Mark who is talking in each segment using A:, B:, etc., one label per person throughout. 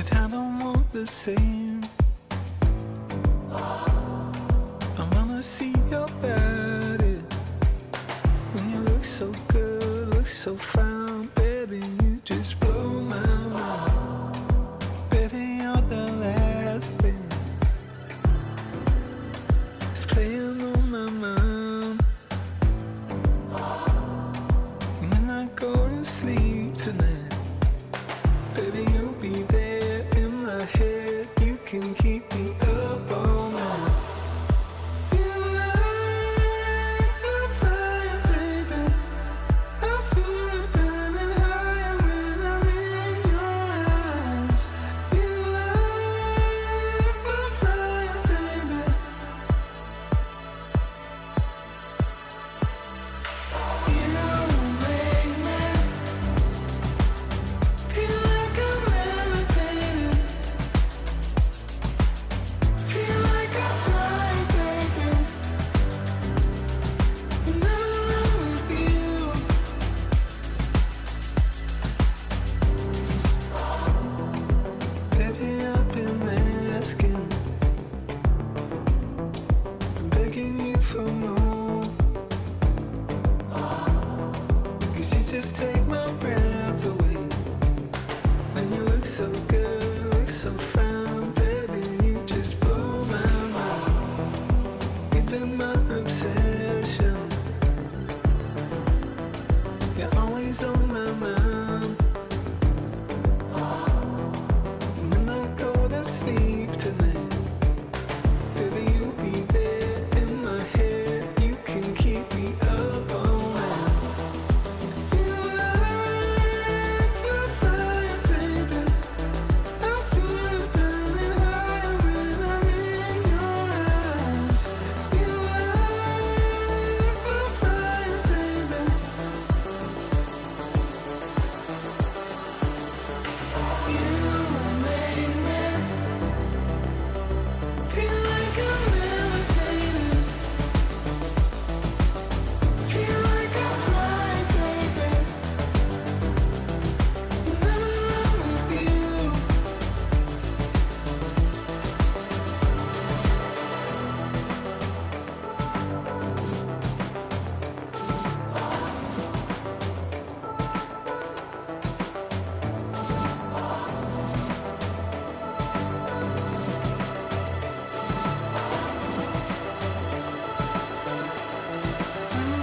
A: but I don't want the same. I wanna see your body when you look so good, look so fine, baby. You just blow my mind, baby. You're the last thing that's playing on my mind. When I go to sleep tonight, baby, you'll be there in my head. You can keep me up all night. You light my fire, baby. I feel it burning higher when I'm in your eyes. You light my fire, baby. You make me feel like I'm levitating. Feel like I'm flying, baby. When I'm around with you. Baby, I've been asking, been begging you for more. 'Cause you just take my breath away. And you look so good, look so fine, baby. You just blow my mind. You've been my obsession. You're always on my mind. And when I go to sleep tonight, baby, you'll be there in my head. You can keep me up all night. You light my fire, baby. I feel it burning higher when I'm in your eyes. You light my fire, baby. You make me feel like I'm levitating. Feel like I'm flying, baby. When I'm around with you.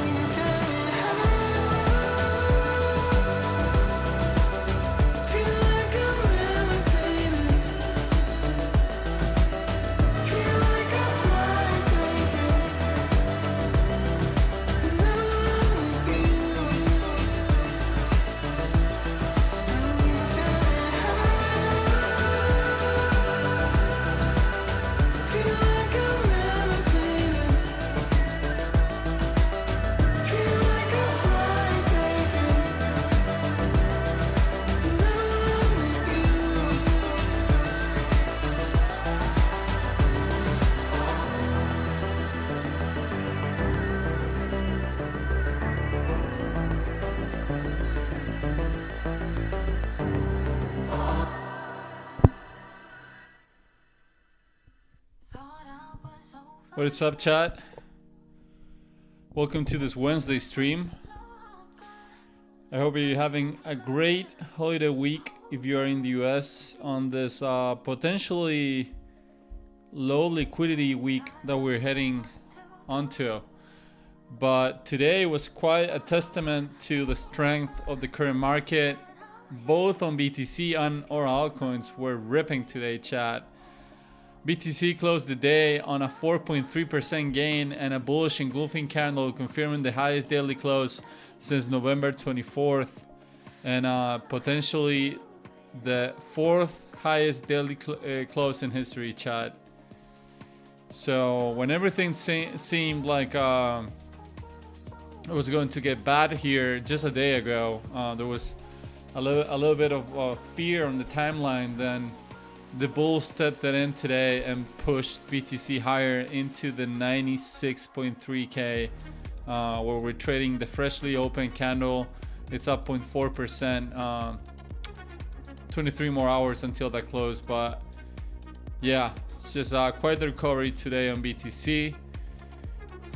A: You tell me how. Feel like I'm levitating. Feel like I'm flying, baby. When I'm around with you. You tell me how. Feel like I'm levitating. Feel like I'm flying, baby. When I'm around with you.
B: What is up, chat? Welcome to this Wednesday stream. I hope you're having a great holiday week if you are in the US on this potentially low liquidity week that we're heading onto. But today was quite a testament to the strength of the current market. Both on BTC and our altcoins were ripping today, chat. BTC closed the day on a 4.3% gain and a bullish engulfing candle, confirming the highest daily close since November 24th, and potentially the fourth highest daily close in history, chat. So when everything seemed like it was going to get bad here just a day ago, there was a little bit of fear on the timeline. Then the bulls stepped it in today and pushed BTC higher into the 96.3k, where we're trading. The freshly opened candle, it's up 0.4%. 23 more hours until that close. But yeah, it's just quite the recovery today on BTC.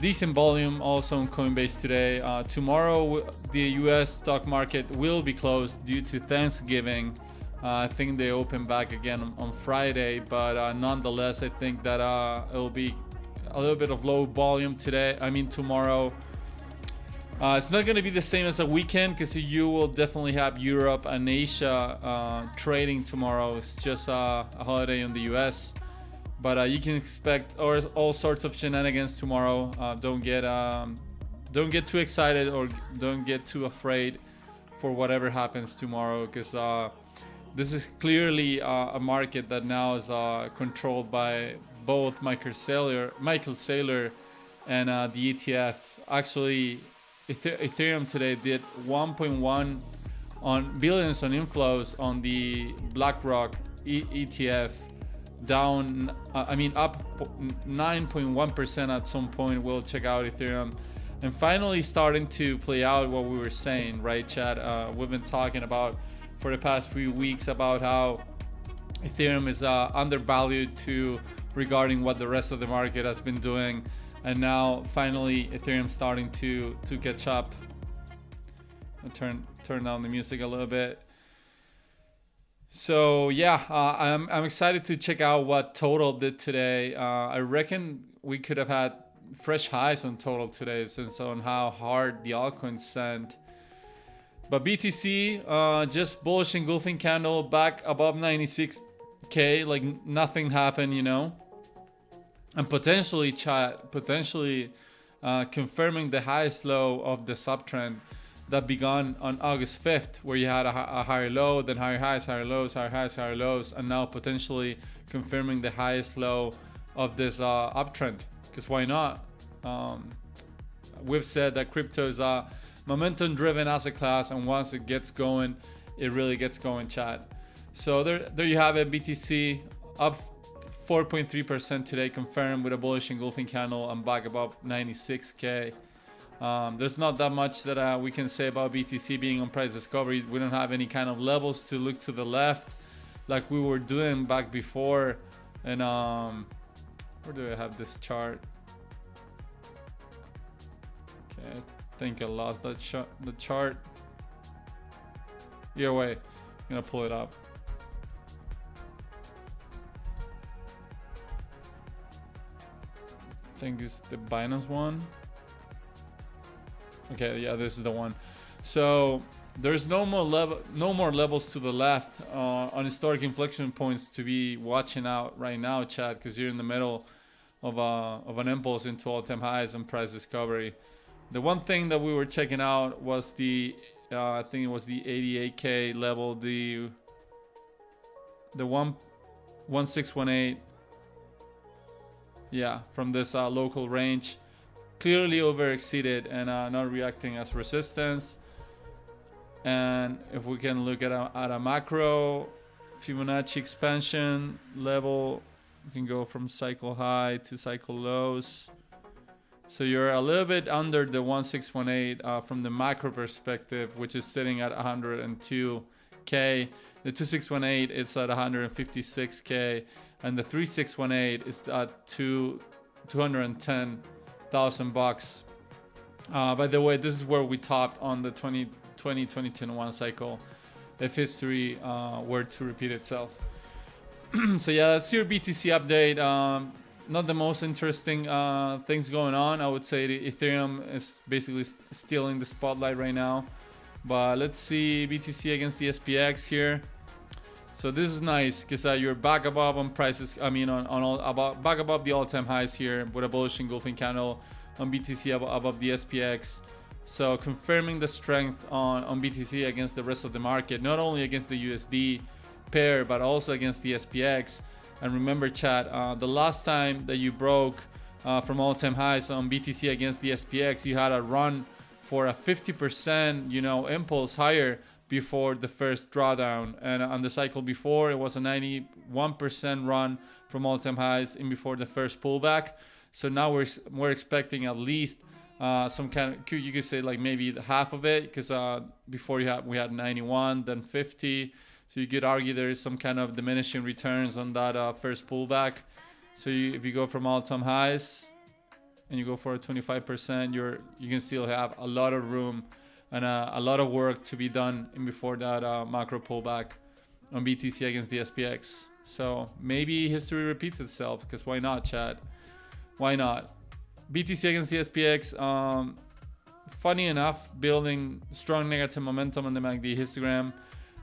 B: Decent volume also on Coinbase today. Tomorrow, the US stock market will be closed due to Thanksgiving. I think they open back again on Friday, but nonetheless, I think that it will be a little bit of low volume today. I mean, tomorrow. It's not going to be the same as a weekend because you will definitely have Europe and Asia trading tomorrow. It's just a holiday in the US. But you can expect all sorts of shenanigans tomorrow. Don't get too excited or don't get too afraid for whatever happens tomorrow, because this is clearly a market that now is controlled by both Michael Saylor and the ETF. Actually, Ethereum today did 1.1 billions on inflows on the BlackRock ETF. Down, up 9.1% at some point. We'll check out Ethereum. And finally starting to play out what we were saying, right, Chad? We've been talking about for the past few weeks about how Ethereum is undervalued regarding what the rest of the market has been doing. And now finally Ethereum starting to catch up. I'll turn down the music a little bit. So yeah, I'm excited to check out what Total did today. I reckon we could have had fresh highs on Total today, since on how hard the altcoins sent. But BTC, just bullish engulfing candle back above 96k, like nothing happened, and potentially confirming the highest low of the subtrend that began on August 5th, where you had a higher low, then higher highs, higher lows, higher highs, higher lows, and now potentially confirming the highest low of this uptrend. Because why not? We've said that crypto is a momentum-driven asset class, and once it gets going, it really gets going, chat. So there you have it. BTC up 4.3% today, confirmed with a bullish engulfing candle and back above 96k. There's not that much that we can say about BTC being on price discovery. We don't have any kind of levels to look to the left like we were doing back before. And where do I have this chart? Okay, I think I lost the chart. Either way, I'm gonna pull it up. I think it's the Binance one. Okay, yeah, this is the one. So there's no more levels to the left on historic inflection points to be watching out right now, Chad, because you're in the middle of an impulse into all-time highs and price discovery. The one thing that we were checking out was the I think it was the 88k level, the 1618. Yeah, from this local range. Clearly over exceeded and not reacting as resistance. And if we can look at a macro Fibonacci expansion level, we can go from cycle high to cycle lows. So you're a little bit under the 1618 from the macro perspective, which is sitting at 102k. The 2618 is at 156k, and the 3618 is at $210,000. By the way, this is where we topped on the 2021 cycle, if history were to repeat itself. So yeah, that's your BTC update. Not the most interesting things going on. I would say the Ethereum is basically stealing the spotlight right now. But let's see BTC against the SPX here. So this is nice because you're back above on prices. I mean, back above the all-time highs here with a bullish engulfing candle on BTC above the SPX. So confirming the strength on BTC against the rest of the market, not only against the USD pair, but also against the SPX. And remember, chat, the last time that you broke from all-time highs on BTC against the SPX, you had a run for a 50%, impulse higher before the first drawdown, and on the cycle before it was a 91% run from all-time highs in before the first pullback. So now we're expecting at least some kind of, you could say like maybe half of it, because before we had 91, then 50. So you could argue there is some kind of diminishing returns on that first pullback. So if you go from all-time highs and you go for a 25%, you can still have a lot of room and a lot of work to be done before that macro pullback on BTC against the SPX. So maybe history repeats itself, because why not, chat? Why not? BTC against the SPX, funny enough, building strong negative momentum on the MACD histogram,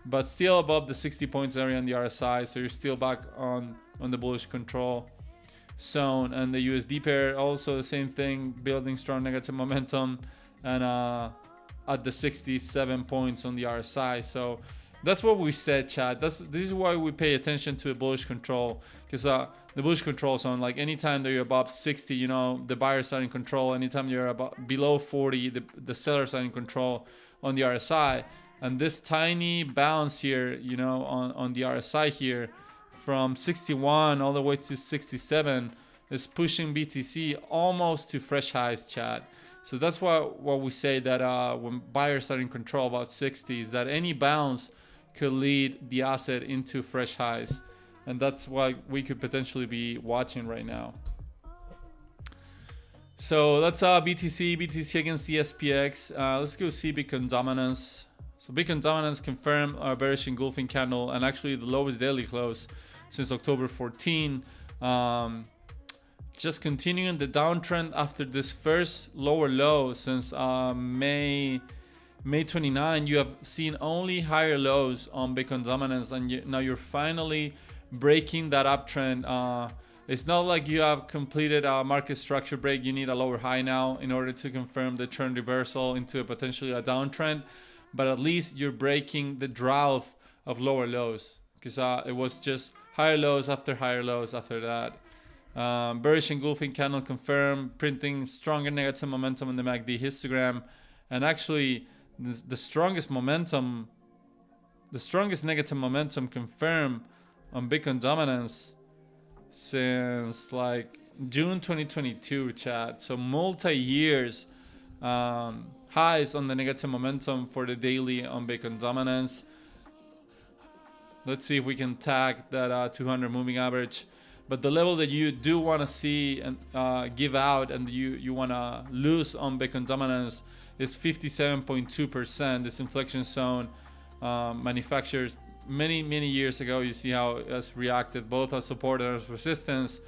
B: but still above the 60 points area on the RSI. So you're still back on the bullish control zone. And the USD pair, also the same thing, building strong negative momentum and at the 67 points on the RSI. So that's what we said, chat. This is why we pay attention to a bullish control, because the bullish control zone, like anytime that you're above 60, you know, the buyer's side in control. Anytime you're about below 40, the seller's side in control on the RSI. And this tiny bounce here, you know, on the RSI here, from 61 all the way to 67, is pushing BTC almost to fresh highs, chat. So that's what we say, that when buyers are in control about 60, is that any bounce could lead the asset into fresh highs. And that's why we could potentially be watching right now. So that's BTC against the SPX. Let's go see Bitcoin dominance. So Bitcoin dominance confirmed our bearish engulfing candle, and actually the lowest daily close since October 14. Just continuing the downtrend after this first lower low since May 29. You have seen only higher lows on Bitcoin dominance, and now you're finally breaking that uptrend. It's not like you have completed a market structure break. You need a lower high now in order to confirm the trend reversal into a potentially a downtrend, but at least you're breaking the drought of lower lows, because it was just higher lows after higher lows after that. Bearish engulfing candle confirmed, printing stronger negative momentum in the MACD histogram, and actually the strongest negative momentum confirmed on Bitcoin dominance since like June 2022, chat. So multi-years highs on the negative momentum for the daily on Bitcoin dominance. Let's see if we can tag that 200 moving average. But the level that you do want to see and give out, and you want to lose on Bitcoin dominance, is 57.2%. This inflection zone manufacturers many years ago. You see how it has reacted both as support and as resistance.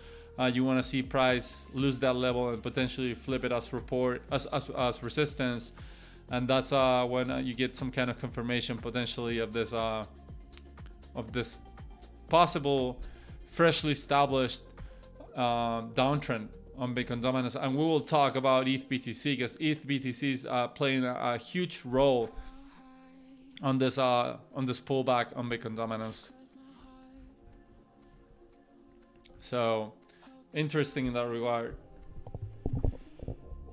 B: You want to see price lose that level and potentially flip it as resistance, and that's when you get some kind of confirmation potentially of this possible freshly established downtrend on Bitcoin dominance. And we will talk about ETH BTC, because ETH BTC is playing a huge role on this pullback on Bitcoin dominance. So interesting in that regard.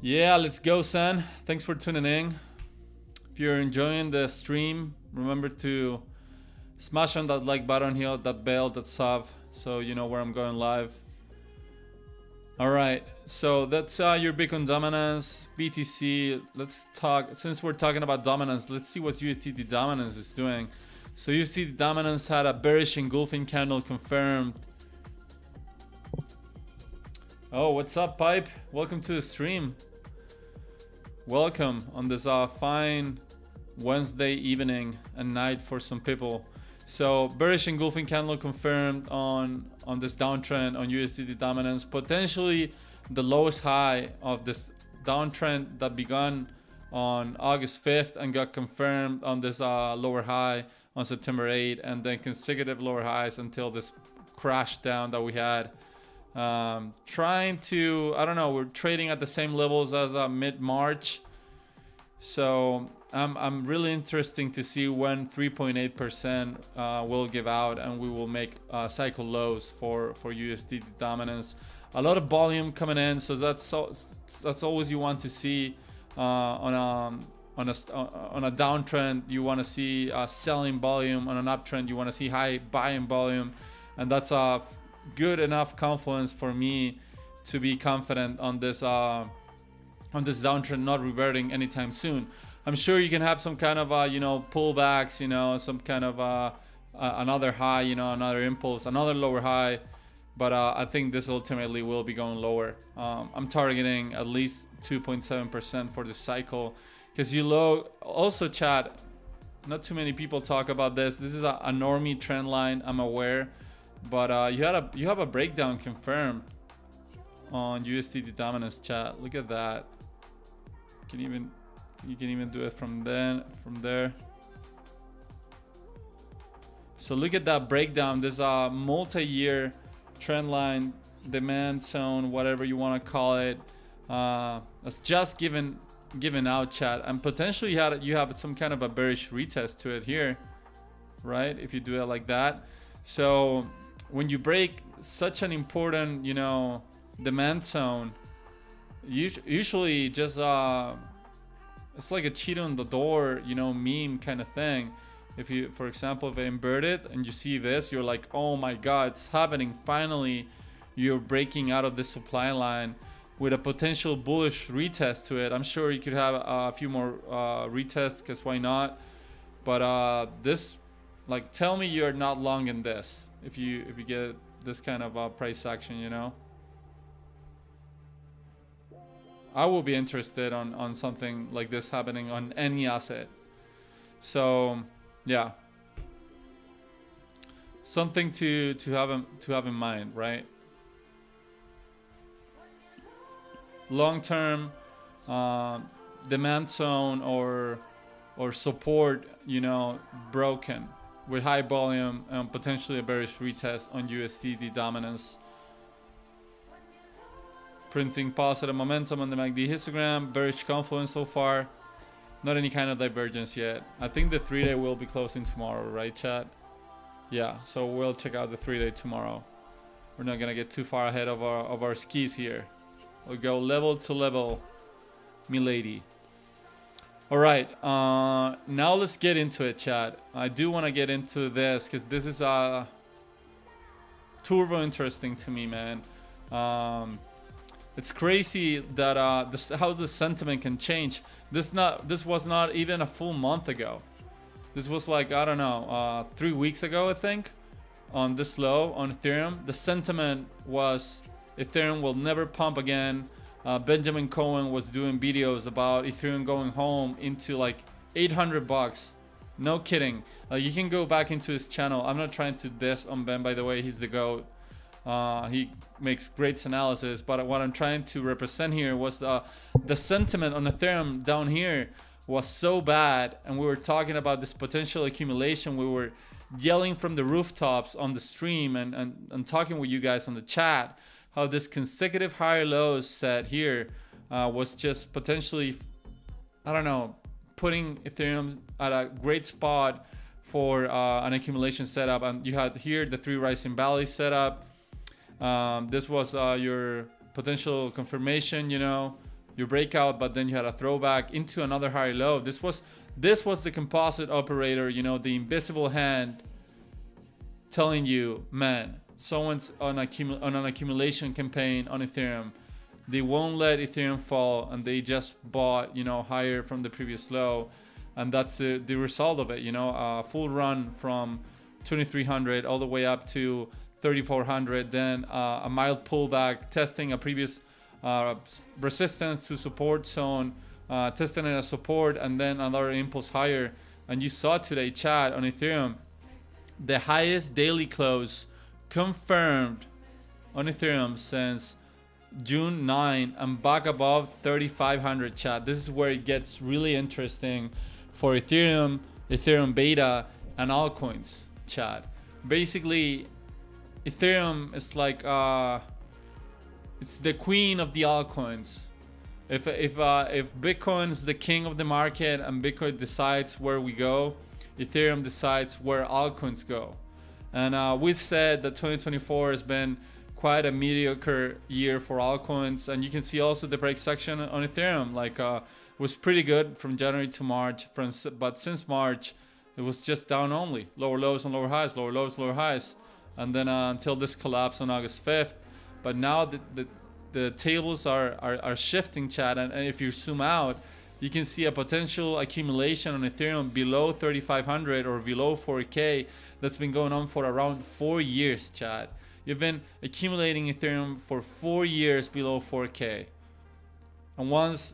B: Yeah, let's go, San. Thanks for tuning in. If you're enjoying the stream, remember to smash on that like button here, that bell, that sub, so you know where I'm going live. All right, so that's your Bitcoin dominance, BTC. Let's talk, since we're talking about dominance, let's see what USDT dominance is doing. So USDT dominance had a bearish engulfing candle confirmed. Oh, what's up, Pipe? Welcome to the stream. Welcome on this fine Wednesday evening and night for some people. So bearish engulfing candle confirmed on this downtrend on USDT dominance. Potentially the lowest high of this downtrend that began on August 5th and got confirmed on this lower high on September 8th, and then consecutive lower highs until this crash down that we had. Trying to, I don't know, we're trading at the same levels as mid-March. So I'm really interesting to see when 3.8% will give out and we will make cycle lows for USDT dominance. A lot of volume coming in, so that's always you want to see on a downtrend. You want to see selling volume. On an uptrend, you want to see high buying volume, and that's a good enough confluence for me to be confident on this downtrend not reverting anytime soon. I'm sure you can have some kind of pullbacks, some kind of another high, you know, another impulse, another lower high. But I think this ultimately will be going lower. I'm targeting at least 2.7% for this cycle, because you low also, chat, not too many people talk about this. This is a normie trend line, I'm aware, but you have a breakdown confirmed on USD dominance, chat. Look at that. You can even do it from there. So look at that breakdown. There's a multi-year trend line, demand zone, whatever you want to call it. It's just given out, chat, and potentially you have some kind of a bearish retest to it here, right? If you do it like that. So when you break such an important, you know, demand zone, usually just it's like a cheat on the door, you know, meme kind of thing. If you, for example, if I invert it and you see this, you're like, oh my god, it's happening, finally you're breaking out of the supply line with a potential bullish retest to it. I'm sure you could have a few more retests, because why not? But this, like, tell me you're not long in this if you get this kind of price action, you know. I will be interested on something like this happening on any asset. So yeah, something to have in mind, right? Long term demand zone or support, you know, broken with high volume and potentially a bearish retest on USD dominance. Printing positive momentum on the MACD histogram, bearish confluence so far. Not any kind of divergence yet. I think the 3-day will be closing tomorrow, right, chat? Yeah, so we'll check out the 3-day tomorrow. We're not gonna get too far ahead of our skis here. We'll go level to level, milady. All right, now let's get into it, chat. I do want to get into this because this is turbo interesting to me, man. It's crazy that how the sentiment can change. This was not even a full month ago. This was like, I don't know, 3 weeks ago, I think, on this low on Ethereum. The sentiment was Ethereum will never pump again. Benjamin Cohen was doing videos about Ethereum going home into like $800. No kidding. You can go back into his channel. I'm not trying to diss on Ben, by the way. He's the GOAT. He makes great analysis, but what I'm trying to represent here was the sentiment on Ethereum down here was so bad, and we were talking about this potential accumulation. We were yelling from the rooftops on the stream and talking with you guys on the chat how this consecutive higher lows set here was just potentially, I don't know, putting Ethereum at a great spot for an accumulation setup. And you had here the 3 rising valleys setup. This was your potential confirmation, you know, your breakout, but then you had a throwback into another higher low. This was the composite operator, you know, the invisible hand telling you, man, someone's on an accumulation campaign on Ethereum. They won't let Ethereum fall, and they just bought, you know, higher from the previous low, and that's the result of it. You know, a full run from 2,300 all the way up to 3,400, then a mild pullback, testing a previous resistance to support zone, testing it as support, and then another impulse higher. And you saw today, chat, on Ethereum, the highest daily close confirmed on Ethereum since June 9 and back above 3,500, chat. This is where it gets really interesting for Ethereum beta, and altcoins, chat. Basically, Ethereum is like it's the queen of the altcoins. If Bitcoin's the king of the market and Bitcoin decides where we go, Ethereum decides where altcoins go. And we've said that 2024 has been quite a mediocre year for altcoins, and you can see also the break section on Ethereum like was pretty good from January to March, but since March it was just down only, lower lows and lower highs, lower lows, lower highs, and then until this collapse on August 5th. But now the tables are shifting, chat, and if you zoom out, you can see a potential accumulation on Ethereum below 3,500 or below 4K that's been going on for around 4 years, chat. You've been accumulating Ethereum for 4 years below 4K. And once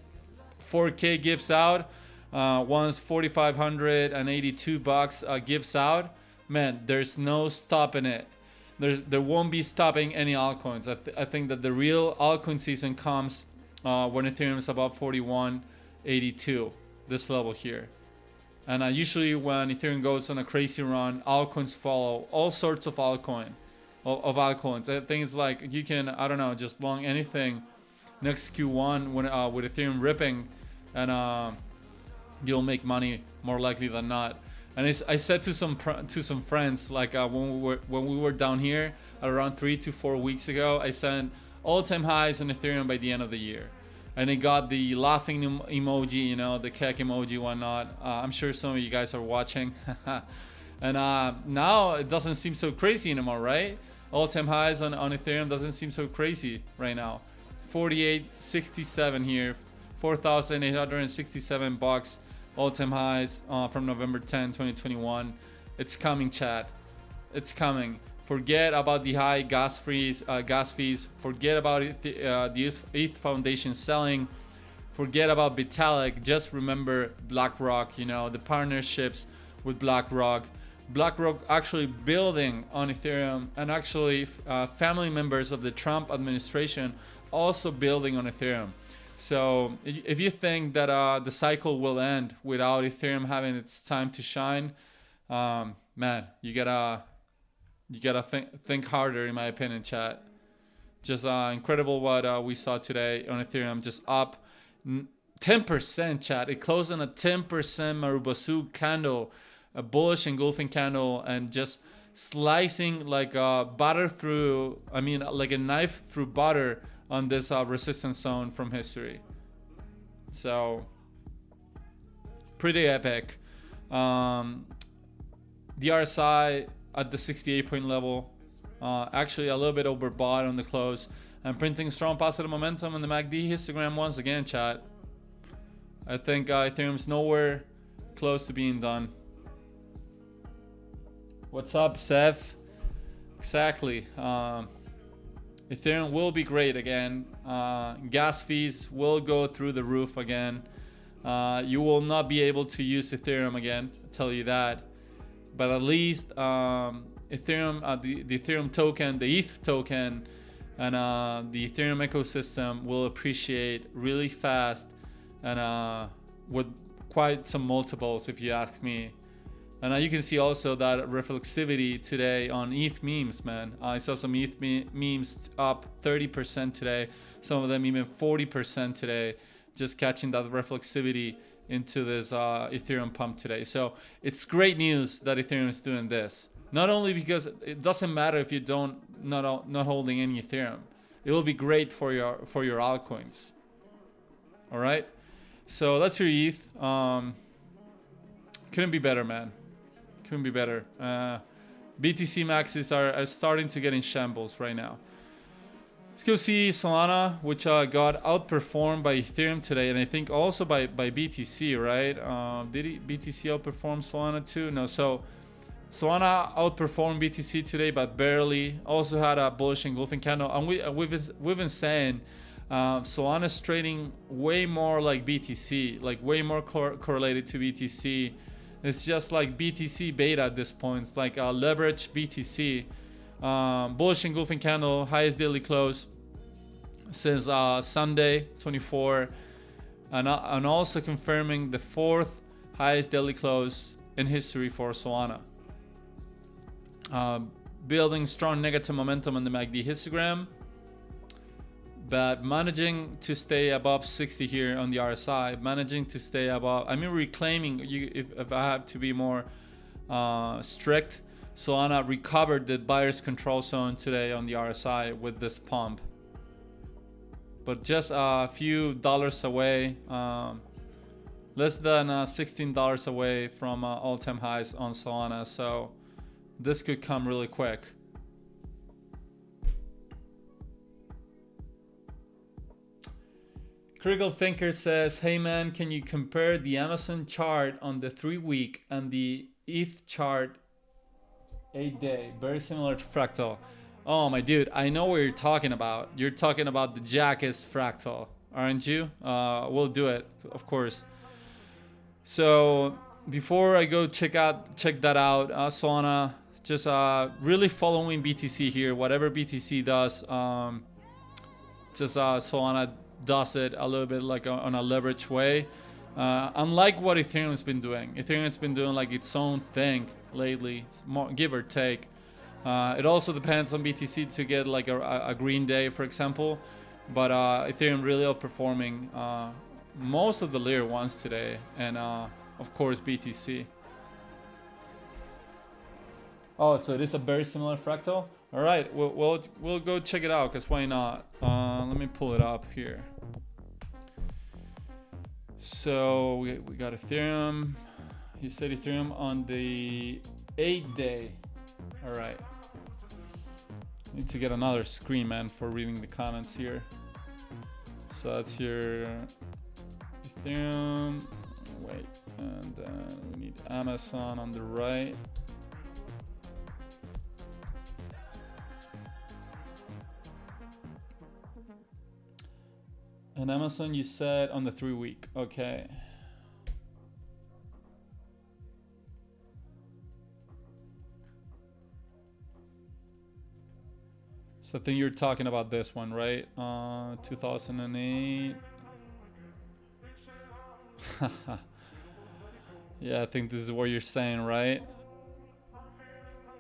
B: 4K gives out, once 4,582 bucks gives out, man, there's no stopping it. There won't be stopping any altcoins. I think that the real altcoin season comes when Ethereum is above 41.82, this level here. And usually when Ethereum goes on a crazy run, altcoins follow, all sorts of altcoins. I think it's like you can, I don't know, just long anything next Q1 when with Ethereum ripping, and you'll make money more likely than not. And I said to some friends, like when we were down here around 3 to 4 weeks ago, I said all-time highs on Ethereum by the end of the year. And it got the laughing emoji, you know, the kek emoji, whatnot. I'm sure some of you guys are watching. And now it doesn't seem so crazy anymore, right? All-time highs on Ethereum doesn't seem so crazy right now. 48.67 here, 4,867 bucks. All-time highs from November 10, 2021. It's coming, chat. It's coming. Forget about the high gas fees. Forget about the ETH Foundation selling. Forget about Vitalik. Just remember BlackRock. You know, the partnerships with BlackRock. BlackRock actually building on Ethereum, and actually family members of the Trump administration also building on Ethereum. So if you think that the cycle will end without Ethereum having its time to shine, man, you gotta think harder, in my opinion, chat. Just incredible what we saw today on Ethereum, just up 10%, chat. It closed on a 10% Marubosu candle, a bullish engulfing candle, and just slicing like butter through, I mean, like a knife through butter on this resistance zone from history. So pretty epic. The RSI at the 68 point level, actually a little bit overbought on the close, and printing strong positive momentum on the MACD histogram once again, chat. I think Ethereum's nowhere close to being done. What's up, Seth? Exactly. Ethereum will be great again. Gas fees will go through the roof again. You will not be able to use Ethereum again, I'll tell you that. But at least Ethereum, the Ethereum token, the ETH token, and the Ethereum ecosystem will appreciate really fast, and with quite some multiples, if you ask me. And you can see also that reflexivity today on ETH memes, man. I saw some ETH memes up 30% today, some of them even 40% today, just catching that reflexivity into this Ethereum pump today. So it's great news that Ethereum is doing this. Not only because it doesn't matter if you not holding any Ethereum, it will be great for your altcoins. All right, so that's your ETH. Couldn't be better, man. Couldn't be better. BTC maxes are starting to get in shambles right now. Let's go see Solana, which got outperformed by Ethereum today, and I think also by BTC, right? Did BTC outperform Solana too? No. So Solana outperformed BTC today, but barely. Also had a bullish engulfing candle, and we've been saying Solana's trading way more like BTC, like way more correlated to BTC. It's just like BTC beta at this point. It's like a leverage BTC. Bullish engulfing candle, highest daily close since Sunday 24, and also confirming the 4th highest daily close in history for Solana. Building strong negative momentum on the MACD histogram, but managing to stay above 60 here on the RSI, managing to stay above, I mean, reclaiming, if I have to be more strict, Solana recovered the buyer's control zone today on the RSI with this pump, but just a few dollars away, less than $16 away from all-time highs on Solana. So this could come really quick. Critical Thinker says, hey man, can you compare the Amazon chart on the 3-week and the ETH chart 8-day? Very similar to Fractal. Oh, my dude, I know what you're talking about. You're talking about the Jackass Fractal, aren't you? We'll do it, of course. So before I go check that out, Solana, just really following BTC here. Whatever BTC does, Solana does it a little bit like on a leverage way. Unlike what Ethereum's been doing. Ethereum's been doing like its own thing lately, give or take. It also depends on BTC to get like a green day, for example. But Ethereum really outperforming most of the layer ones today, and of course BTC. Oh, so it is a very similar fractal. All right, we'll go check it out, because why not? Let me pull it up here. So we got Ethereum. You said Ethereum on the 8-day. All right. Need to get another screen, man, for reading the comments here. So that's your Ethereum. Wait, and then we need Amazon on the right. And Amazon, you said on the 3-week. Okay. So I think you're talking about this one, right? 2008. Yeah, I think this is what you're saying, right?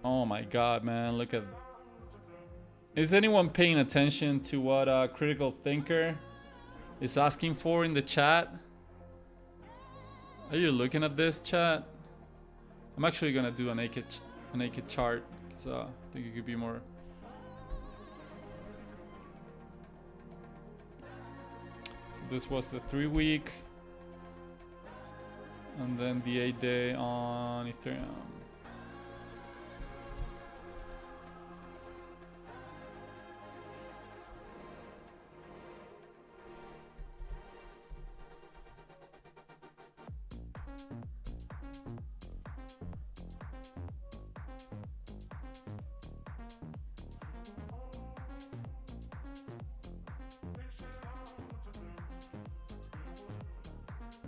B: Oh my God, man, look at. Is anyone paying attention to what Critical Thinker is asking for in the chat? Are you looking at this, chat? I'm actually gonna do a naked chart, because I think it could be more. So this was the 3-week, and then the 8-day on Ethereum.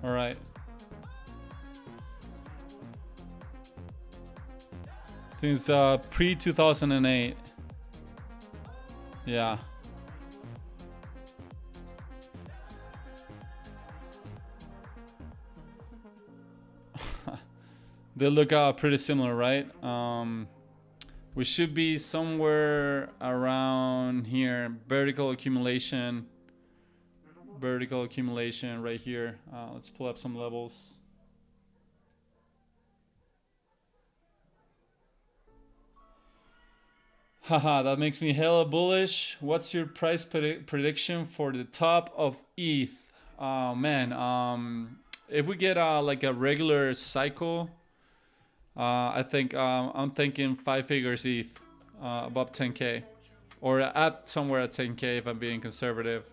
B: All right. I think it's pre-2008. Yeah. They look pretty similar, right? We should be somewhere around here. Vertical accumulation right here. Let's pull up some levels. Haha, that makes me hella bullish. What's your price prediction for the top of ETH? Man, if we get like a regular cycle, I think I'm thinking 5 figures ETH, above 10K, or at somewhere at 10K if I'm being conservative.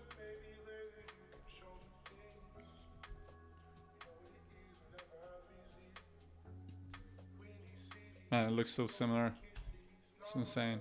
B: Man, it looks so similar. It's insane.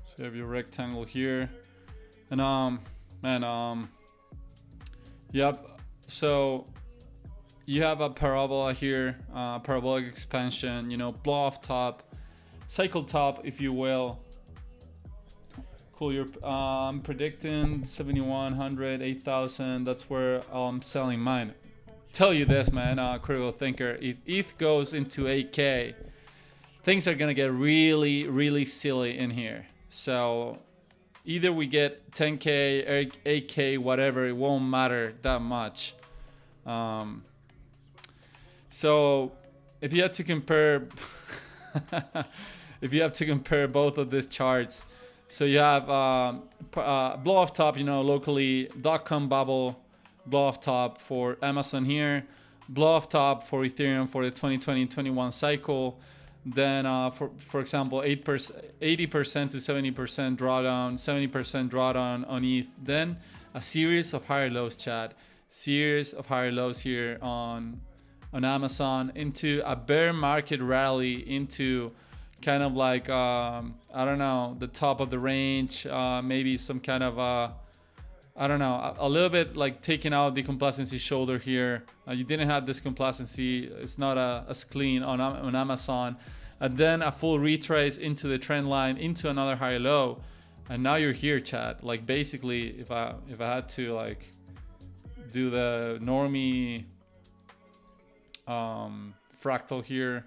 B: So you have your rectangle here, and man, so you have a parabola here, parabolic expansion, you know, blow off top, cycle top, if you will. Cool. I'm predicting 7,100, 8,000. That's where I'm selling mine. Tell you this, man, Critical Thinker, if ETH goes into 8K, things are gonna get really, really silly in here. So either we get 10K, 8K, whatever, it won't matter that much. So if you have to compare, if you have to compare both of these charts, so you have blow off top, you know, locally .com bubble, blow off top for Amazon here, blow off top for Ethereum for the 2020-21 cycle. Then for example, 80% to 70% drawdown, 70% drawdown on ETH. Then a series of higher lows, Chad. Series of higher lows here on Amazon, into a bear market rally, into kind of like I don't know, the top of the range, maybe some kind of I don't know, a little bit like taking out the complacency shoulder here. You didn't have this complacency, it's not as clean on Amazon, and then a full retrace into the trend line, into another higher low, and now you're here, chat. Like basically, if I had to like do the normie fractal here,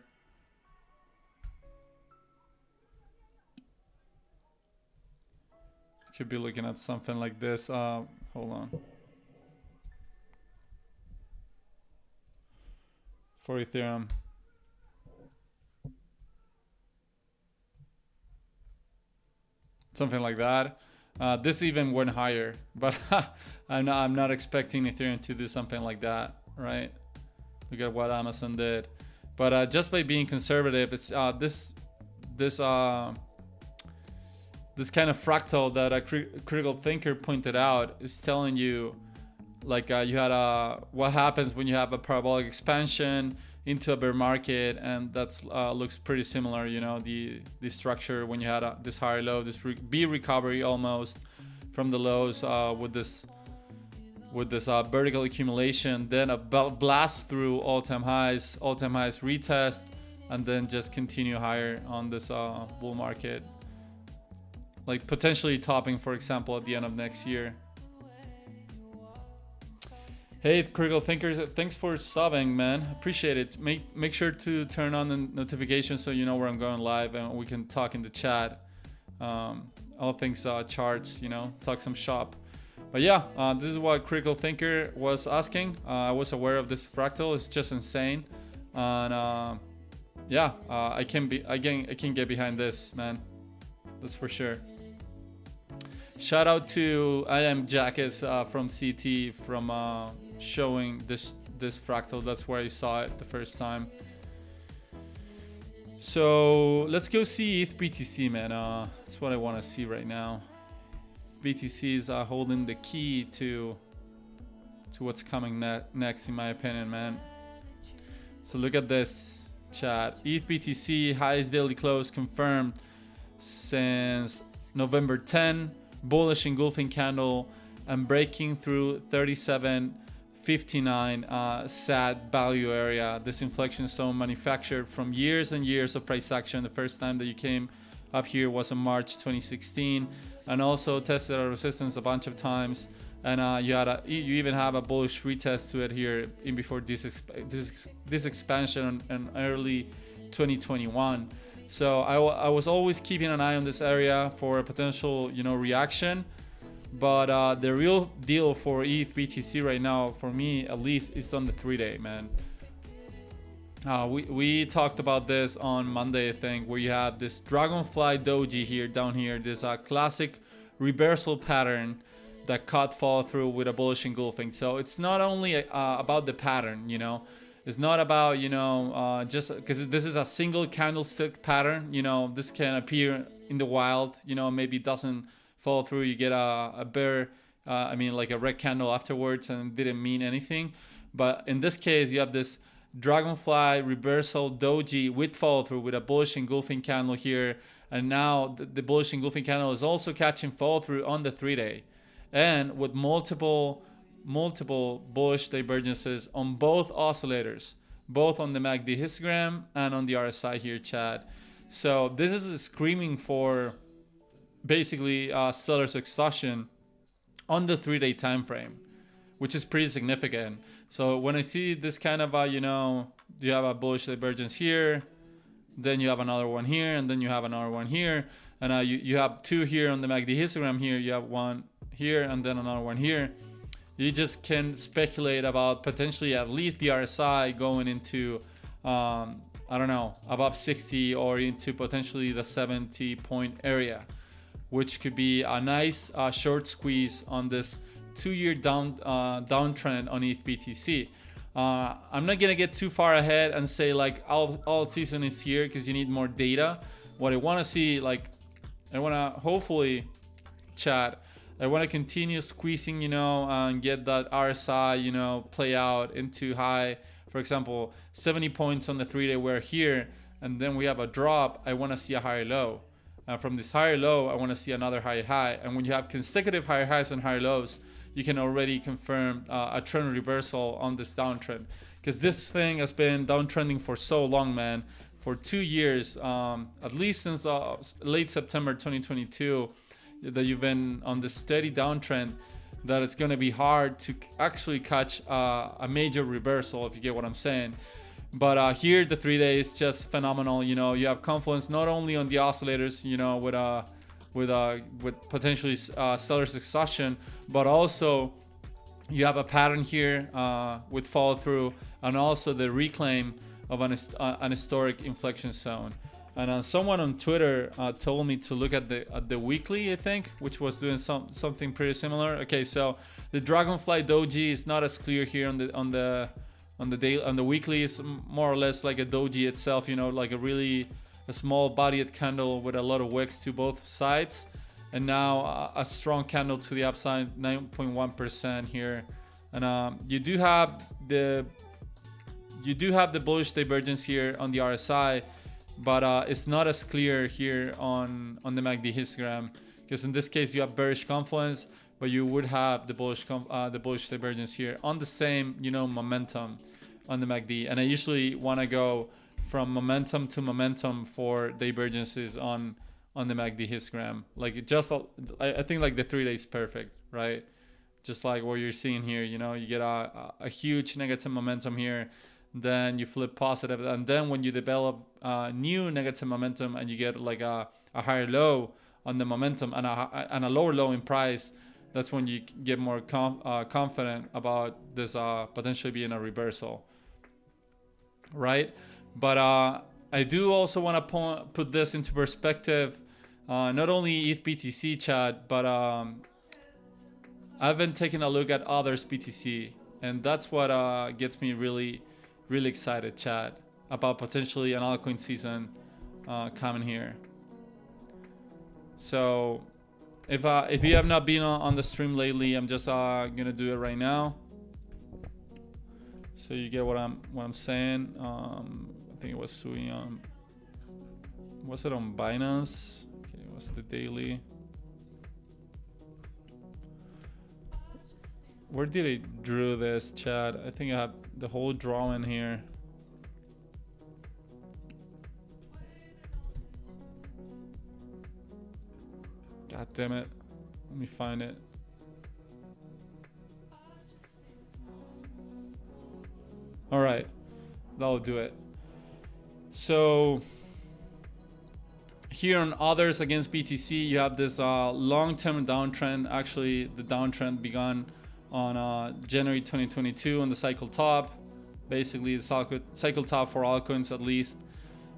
B: could be looking at something like this. Hold on. For Ethereum. Something like that. This even went higher, but I'm not expecting Ethereum to do something like that, right? Look at what Amazon did. But just by being conservative, it's this kind of fractal that a critical thinker pointed out is telling you, like you had what happens when you have a parabolic expansion into a bear market, and that's looks pretty similar, you know, the structure when you had this higher low, this B recovery almost from the lows with this vertical accumulation, then a blast through all-time highs retest, and then just continue higher on this bull market, like potentially topping, for example, at the end of next year. Hey, critical thinkers, thanks for subbing, man. Appreciate it. Make sure to turn on the notifications so you know where I'm going live, and we can talk in the chat. All things charts, you know, talk some shop. But yeah, this is what critical thinker was asking. I was aware of this fractal. It's just insane, and yeah, I can get behind this, man. That's for sure. Shout out to I am Jackus from CT from showing this fractal. That's where I saw it the first time. So let's go see ETH BTC, man. That's what I want to see right now. BTC is holding the key to what's coming next, in my opinion, man. So look at this, chat. ETH BTC highest daily close confirmed since November 10. Bullish engulfing candle and breaking through 37.59 SAT value area. This inflection zone manufactured from years and years of price action. The first time that you came up here was in March 2016, and also tested a resistance a bunch of times. And you even have a bullish retest to it here in before this expansion in early 2021. So I was always keeping an eye on this area for a potential, you know, reaction. But the real deal for ETH BTC right now, for me at least, is on the 3-day, man. We talked about this on Monday, I think, where you have this dragonfly doji here, down here. This classic reversal pattern that caught follow through with a bullish engulfing. So it's not only about the pattern, you know. It's not about, you know, just because this is a single candlestick pattern, you know, this can appear in the wild, you know, maybe it doesn't follow through. You get a bear, like a red candle afterwards, and it didn't mean anything. But in this case, you have this dragonfly reversal doji with follow through with a bullish engulfing candle here. And now the bullish engulfing candle is also catching follow through on the 3-day. And with multiple bullish divergences on both oscillators, both on the MACD histogram and on the RSI here, chat. So this is screaming for basically seller's exhaustion on the 3-day time frame, which is pretty significant. So when I see this kind of you know, you have a bullish divergence here, then you have another one here, and then you have another one here, and you have two here on the MACD histogram here, you have one here and then another one here. You just can speculate about potentially at least the RSI going into I don't know, above 60 or into potentially the 70 point area, which could be a nice short squeeze on this 2-year downtrend on ETH BTC. I'm not gonna get too far ahead and say like all season is here, because you need more data. What I want to see, like, I want to hopefully, chat, I want to continue squeezing, you know, and get that RSI, you know, play out into high. For example, 70 points on the 3-day we're here, and then we have a drop. I want to see a higher low. From this higher low, I want to see another higher high. And when you have consecutive higher highs and higher lows, you can already confirm a trend reversal on this downtrend. Because this thing has been downtrending for so long, man. For 2 years, at least since late September 2022, that you've been on this steady downtrend, that it's going to be hard to actually catch a major reversal, if you get what I'm saying. But here, the 3-day is just phenomenal. You know, you have confluence not only on the oscillators, you know, with potentially seller's exhaustion, but also you have a pattern here with follow through, and also the reclaim of an historic inflection zone. And someone on Twitter told me to look at the weekly, I think, which was doing something pretty similar. Okay, so the Dragonfly Doji is not as clear here on the weekly. It's more or less like a doji itself, you know, like a small bodied candle with a lot of wicks to both sides, and now a strong candle to the upside, 9.1% here. And you do have the bullish divergence here on the RSI, but it's not as clear here on the MACD histogram, because in this case you have bearish confluence, but you would have the bullish divergence here on the same, you know, momentum on the MACD. And I usually want to go from momentum to momentum for divergences on the MACD histogram. Like I think like the 3-day is perfect, right? Just like what you're seeing here, you know, you get a huge negative momentum here, then you flip positive, and then when you develop new negative momentum and you get like a higher low on the momentum and a lower low in price, that's when you get more confident about this potentially being a reversal, right? But I do also want to put this into perspective, not only ETH BTC, chat, but I've been taking a look at others BTC, and that's what gets me really excited, chat, about potentially an altcoin season coming here. So if you have not been on the stream lately, I'm just gonna do it right now, so you get what I'm saying. I think it was Sui on, was it on Binance? Okay, what's the daily? Where did I drew this, chat? I think I have the whole drawing here. God damn it. Let me find it. All right, that'll do it. So here on others against BTC, you have this long-term downtrend. Actually, the downtrend began on January 2022 on the cycle top, basically the cycle top for altcoins at least,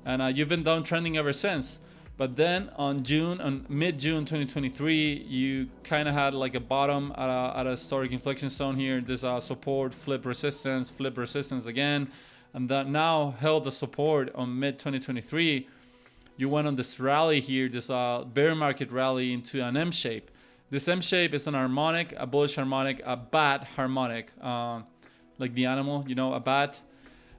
B: and you've been downtrending ever since. But then on mid-June 2023, you kind of had like a bottom at a historic inflection zone here. This support, flip resistance again, and that now held the support on mid 2023. You went on this rally here, this bear market rally into an M shape. This M shape is an harmonic, a bullish harmonic, a bat harmonic, like the animal, you know, a bat.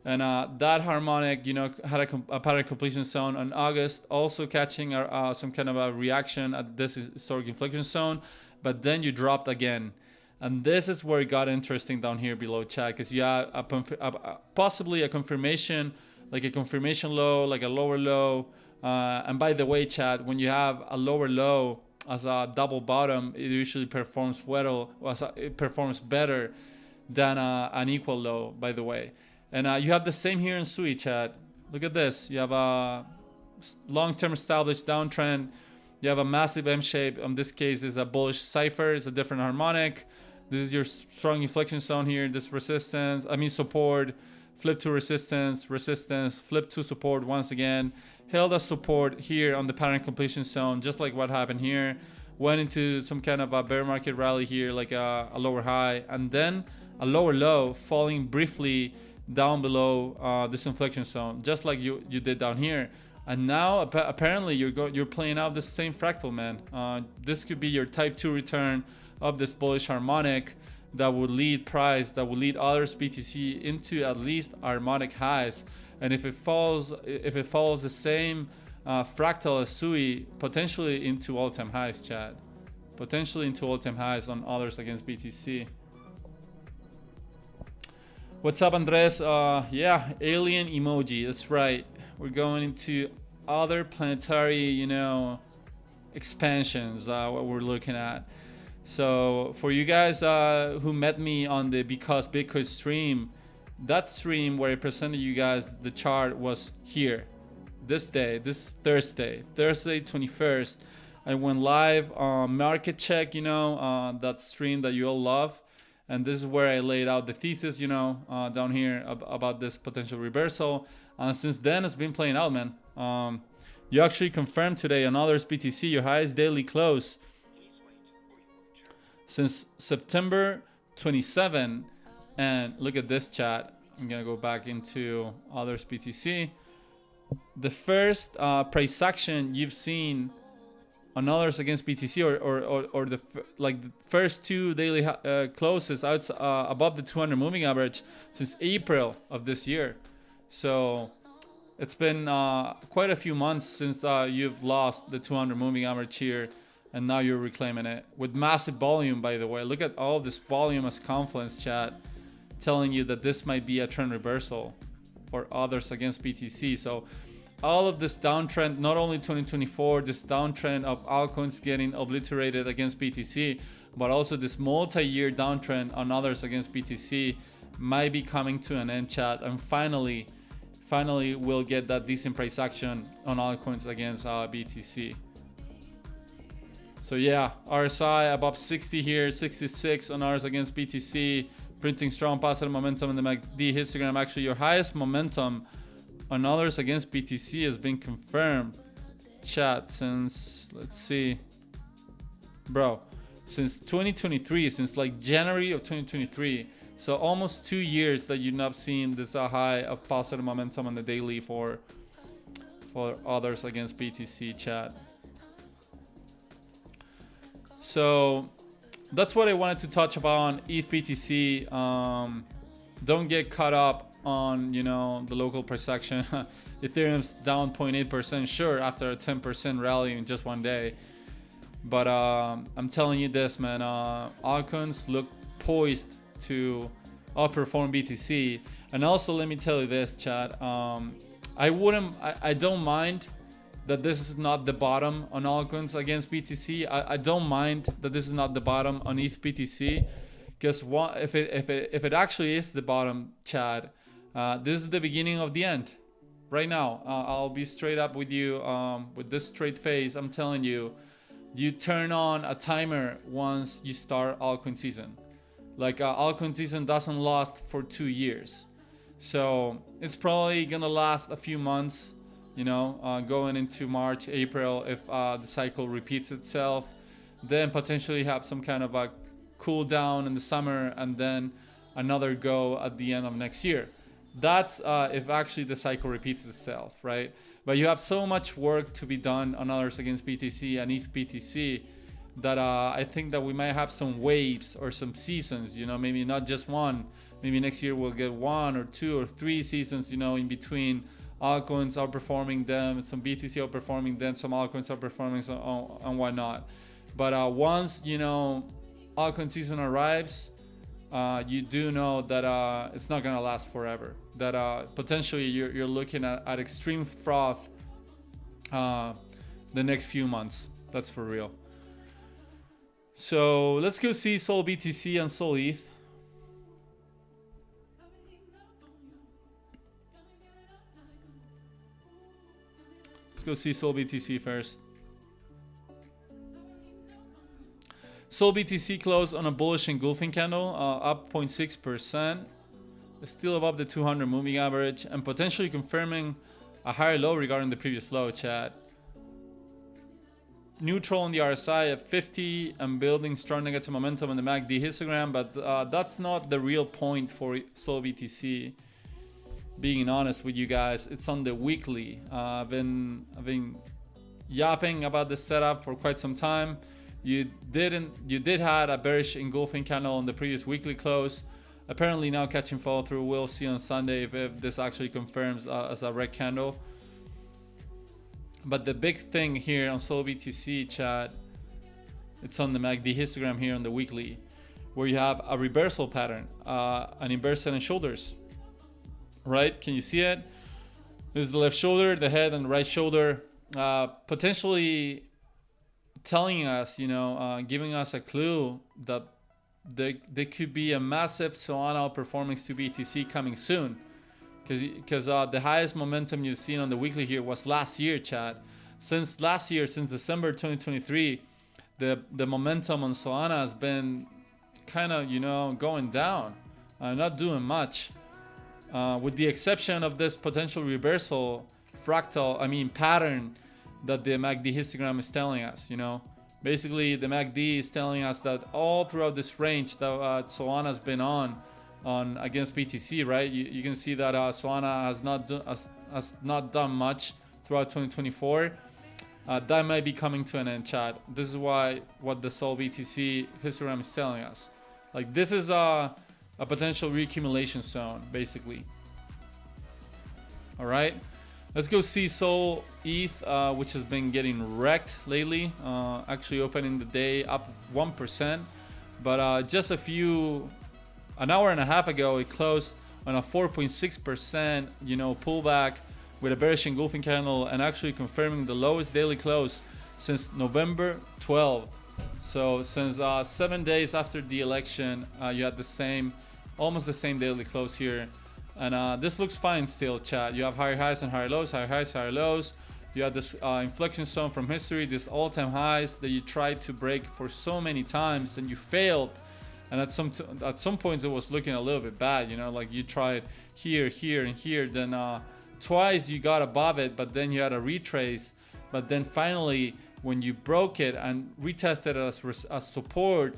B: And that harmonic, you know, had a pattern completion zone in August, also catching some kind of a reaction at this historic inflection zone. But then you dropped again. And this is where it got interesting down here below, chat, because you have possibly a confirmation, like a confirmation low, like a lower low. And by the way, chat, when you have a lower low as a double bottom, it usually performs well. It performs better than an equal low, by the way. And you have the same here in SUI, chat. Look at this. You have a long-term established downtrend. You have a massive M shape. In this case, is a bullish cipher. It's a different harmonic. This is your strong inflection zone here. This resistance, support, flip to resistance, resistance, flip to support once again, held as support here on the pattern completion zone, just like what happened here, went into some kind of a bear market rally here, like a lower high, and then a lower low, falling briefly down below this inflection zone, just like you did down here. And now apparently you're playing out the same fractal, man. This could be your type 2 return of this bullish harmonic that would lead price, that would lead others BTC into at least harmonic highs. And if it follows the same fractal as SUI, potentially into all-time highs, chat. Potentially into all-time highs on others against BTC. What's up, Andres? Yeah, alien emoji. That's right. We're going into other planetary, expansions. What we're looking at. So for you guys who met me on the Because Bitcoin stream, that stream where I presented you guys the chart was here. This Thursday 21st. I went live on Market Check, that stream that you all love. And this is where I laid out the thesis, down here about this potential reversal. Since then, it's been playing out, man. You actually confirmed today on others BTC your highest daily close since September 27. And look at this, chat. I'm going to go back into others BTC. The first price action you've seen on others against BTC or the first two daily closes out above the 200 moving average since April of this year. So it's been quite a few months since you've lost the 200 moving average here, and now you're reclaiming it with massive volume. By the way, look at all this volume as confluence, chat, telling you that this might be a trend reversal for others against BTC. So all of this downtrend, not only 2024, this downtrend of altcoins getting obliterated against BTC, but also this multi-year downtrend on others against BTC might be coming to an end, chat. And finally we'll get that decent price action on altcoins against BTC. So yeah, RSI above 60 here, 66 on ours against BTC, printing strong positive momentum in the MACD histogram. Actually, your highest momentum on others against BTC has been confirmed, chat, since, let's see, bro, since 2023, since like January of 2023. So almost 2 years that you've not seen this high of positive momentum on the daily for others against BTC, chat. So that's what I wanted to touch upon ETH BTC. Don't get caught up on the local price action. Ethereum's down 0.8%, sure, after a 10% rally in just one day. But I'm telling you this, man, altcoins look poised to outperform BTC. And also, let me tell you this, chat, I don't mind that this is not the bottom on altcoins against BTC. I don't mind that this is not the bottom on ETH BTC, because if it actually is the bottom, chat, this is the beginning of the end. Right now, I'll be straight up with you with this straight face. I'm telling you, you turn on a timer once you start altcoin season. Like altcoin season doesn't last for 2 years, so it's probably gonna last a few months. Going into March, April, if the cycle repeats itself, then potentially have some kind of a cool down in the summer, and then another go at the end of next year. That's if actually the cycle repeats itself, right? But you have so much work to be done on others against BTC and ETH BTC that I think that we might have some waves or some seasons, maybe not just one. Maybe next year we'll get 1 or 2 or 3 seasons, in between altcoins outperforming them, some BTC outperforming them, some altcoins outperforming, so and whatnot. But once, altcoin season arrives, you do know that it's not gonna last forever. That potentially you're looking at extreme froth the next few months. That's for real. So let's go see Sol BTC and Sol ETH. Let's go see Sol BTC first. Sol BTC closed on a bullish engulfing candle, up 0.6%. still above the 200 moving average and potentially confirming a higher low regarding the previous low, chat. Neutral on the RSI at 50 and building strong negative momentum on the MACD histogram, but that's not the real point for Sol BTC. Being honest with you guys, it's on the weekly. I've been yapping about this setup for quite some time. You did had a bearish engulfing candle on the previous weekly close. Apparently now catching follow through. We'll see on Sunday if this actually confirms as a red candle. But the big thing here on Sol BTC, chat, it's on the MACD histogram here on the weekly, where you have a reversal pattern, an inverse head and shoulders. Right? Can you see it? This is the left shoulder, the head, and the right shoulder, potentially telling us, giving us a clue that there could be a massive Solana outperformance to BTC coming soon. Because the highest momentum you've seen on the weekly here was last year, chat. Since last year, since December 2023, the momentum on Solana has been kind of, going down, not doing much. With the exception of this potential reversal pattern that the MACD histogram is telling us, Basically, the MACD is telling us that all throughout this range that Solana has been on against BTC, right? You can see that Solana has not done much throughout 2024. That might be coming to an end, chat. This is what the Sol BTC histogram is telling us. Like, this is a potential reaccumulation zone, basically. All right, let's go see Sol ETH, which has been getting wrecked lately. Actually opening the day up 1%, but just an hour and a half ago, it closed on a 4.6%, pullback with a bearish engulfing candle, and actually confirming the lowest daily close since November 12th. So since 7 days after the election, you had almost the same daily close here, and this looks fine still, chat. You have higher highs and higher lows, higher highs, higher lows. You have this inflection zone from history, this all-time highs that you tried to break for so many times and you failed. And at some points it was looking a little bit bad, like you tried here, here, and here. Then twice you got above it, but then you had a retrace. But then finally, when you broke it and retested it as support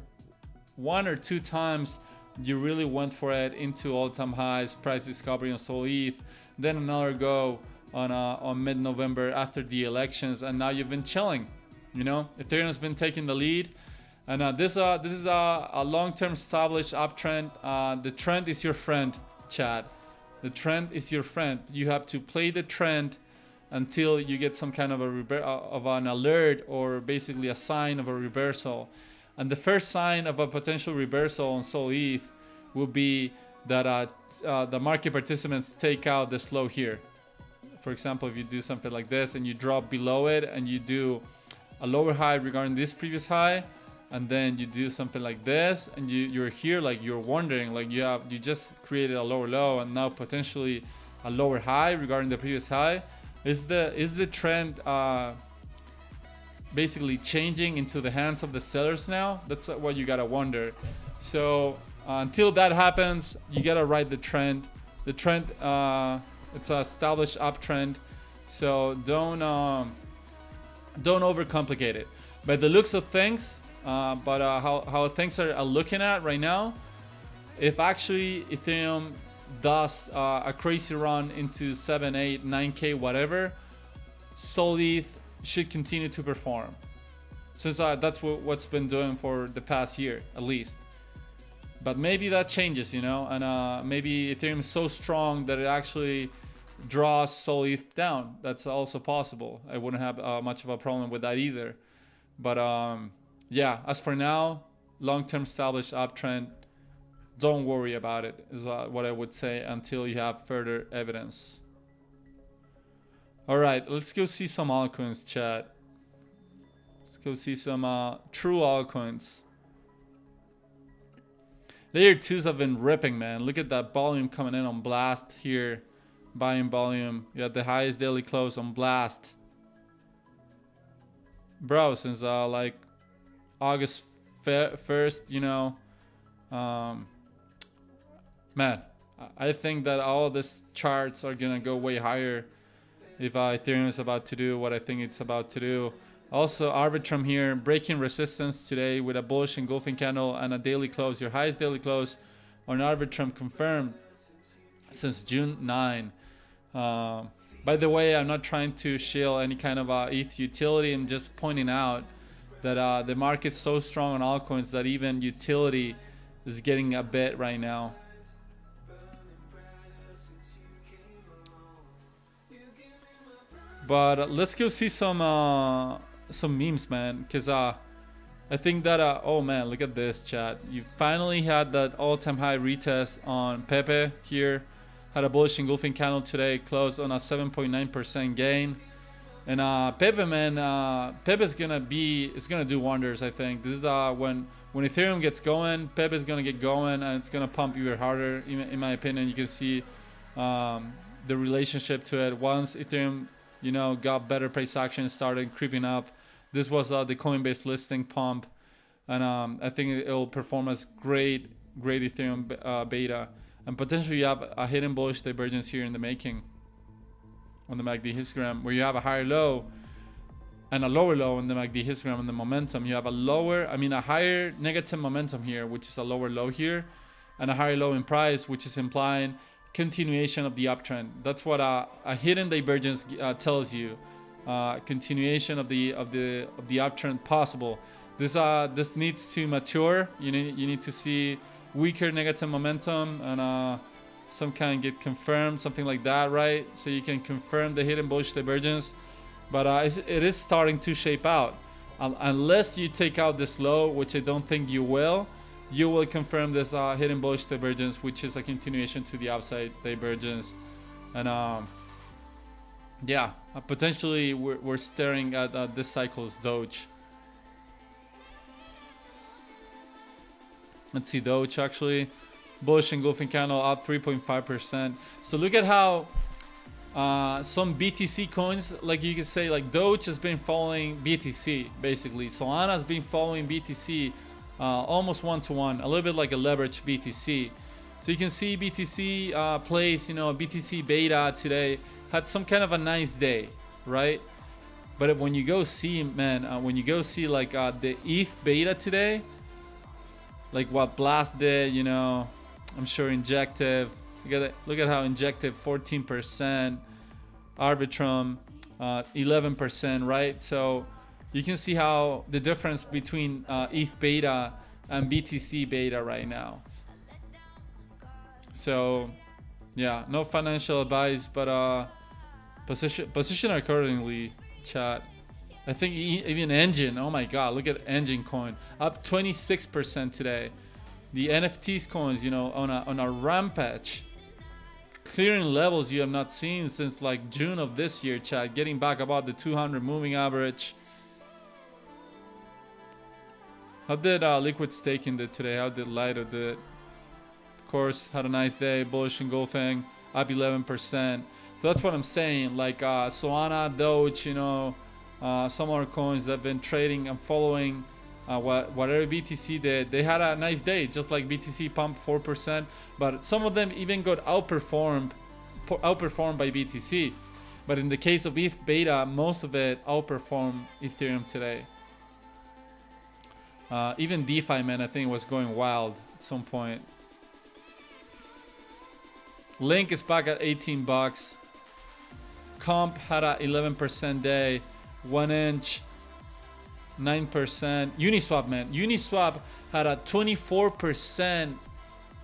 B: 1 or 2 times, you really went for it into all-time highs, price discovery on Sol ETH. Then another go on mid-November after the elections, and now you've been chilling. Ethereum's been taking the lead. And this is a long-term established uptrend. The trend is your friend, chat. The trend is your friend. You have to play the trend until you get some kind of an alert, or basically a sign of a reversal. And the first sign of a potential reversal on Sol ETH will be that the market participants take out this low here. For example, if you do something like this and you drop below it and you do a lower high regarding this previous high, and then you do something like this and you're here, like you're wondering, like you just created a lower low and now potentially a lower high regarding the previous high. Is the trend basically changing into the hands of the sellers now? That's what you gotta wonder. So until that happens, you gotta ride the trend. The trend, it's an established uptrend, so don't overcomplicate it. By the looks of things, how things are looking at right now, if actually Ethereum does a crazy run into 7, 8, 9K, whatever, Sol ETH should continue to perform, since that's what's been doing for the past year at least. But maybe that changes, and maybe Ethereum is so strong that it actually draws Sol ETH down. That's also possible. I wouldn't have much of a problem with that either. But yeah, as for now, long-term established uptrend, don't worry about it, is what I would say, until you have further evidence. All right, let's go see some altcoins, chat. Let's go see some true altcoins. Layer 2s have been ripping, man. Look at that volume coming in on Blast here. Buying volume. You had the highest daily close on Blast. Bro, since like August 1st, man, I think that all these charts are gonna go way higher if Ethereum is about to do what I think it's about to do. Also, Arbitrum here breaking resistance today with a bullish engulfing candle and a daily close. Your highest daily close on Arbitrum confirmed since June 9. By the way, I'm not trying to shield any kind of ETH utility. I'm just pointing out that the market's so strong on altcoins that even utility is getting a bit right now. But let's go see some memes, man, because I think that oh man, look at this, chat. You finally had that all-time high retest on Pepe here. Had a bullish engulfing candle today, closed on a 7.9% gain. And Pepe, man, Pepe's gonna do wonders. I think this is when Ethereum gets going, Pepe's gonna get going, and it's gonna pump even harder. In my opinion, you can see the relationship to it. Once Ethereum, got better price action, started creeping up. This was the Coinbase listing pump, and I think it'll perform as great Ethereum beta, and potentially you have a hidden bullish divergence here in the making on the MACD histogram, where you have a higher low and a lower low in the MACD histogram and the momentum. You have a higher negative momentum here, which is a lower low here, and a higher low in price, which is implying continuation of the uptrend. That's what a hidden divergence tells you. Continuation of the uptrend possible. This needs to mature. You need to see weaker negative momentum and some kind get confirmed, something like that, right? So you can confirm the hidden bullish divergence, but it is starting to shape out. Unless you take out this low, which I don't think you will confirm this hidden bullish divergence, which is a continuation to the upside divergence. And potentially we're staring at this cycle's Doge. Let's see, Doge actually. Bullish engulfing candle up 3.5%. So look at how some BTC coins, like you could say, like Doge has been following BTC basically. Solana has been following BTC almost 1-to-1, a little bit like a leverage BTC. So you can see BTC plays, BTC beta today had some kind of a nice day, right? But when you go see, man, like the ETH beta today, like what Blast did, I'm sure Injective. Look at how Injective 14%, Arbitrum 11%, right? So you can see how the difference between ETH beta and BTC beta right now. So yeah, no financial advice, but position accordingly, chat. I think even Engine, oh my god, look at Engine coin up 26% today. The NFTs coins, on a rampage, clearing levels you have not seen since like June of this year, chat. Getting back about the 200 moving average. How did Liquid Staking did today? How did Lido did? Of course, had a nice day. Bullish engulfing, up 11%. So that's what I'm saying. Like Solana, Doge, some other coins that have been trading and following whatever BTC did. They had a nice day, just like BTC pumped 4%, but some of them even got outperformed by BTC. But in the case of ETH beta, most of it outperformed Ethereum today. Even DeFi, man, I think was going wild at some point. Link is back at 18 bucks. Comp had a 11% day. 1 inch 9%. Uniswap, man. Uniswap had a 24%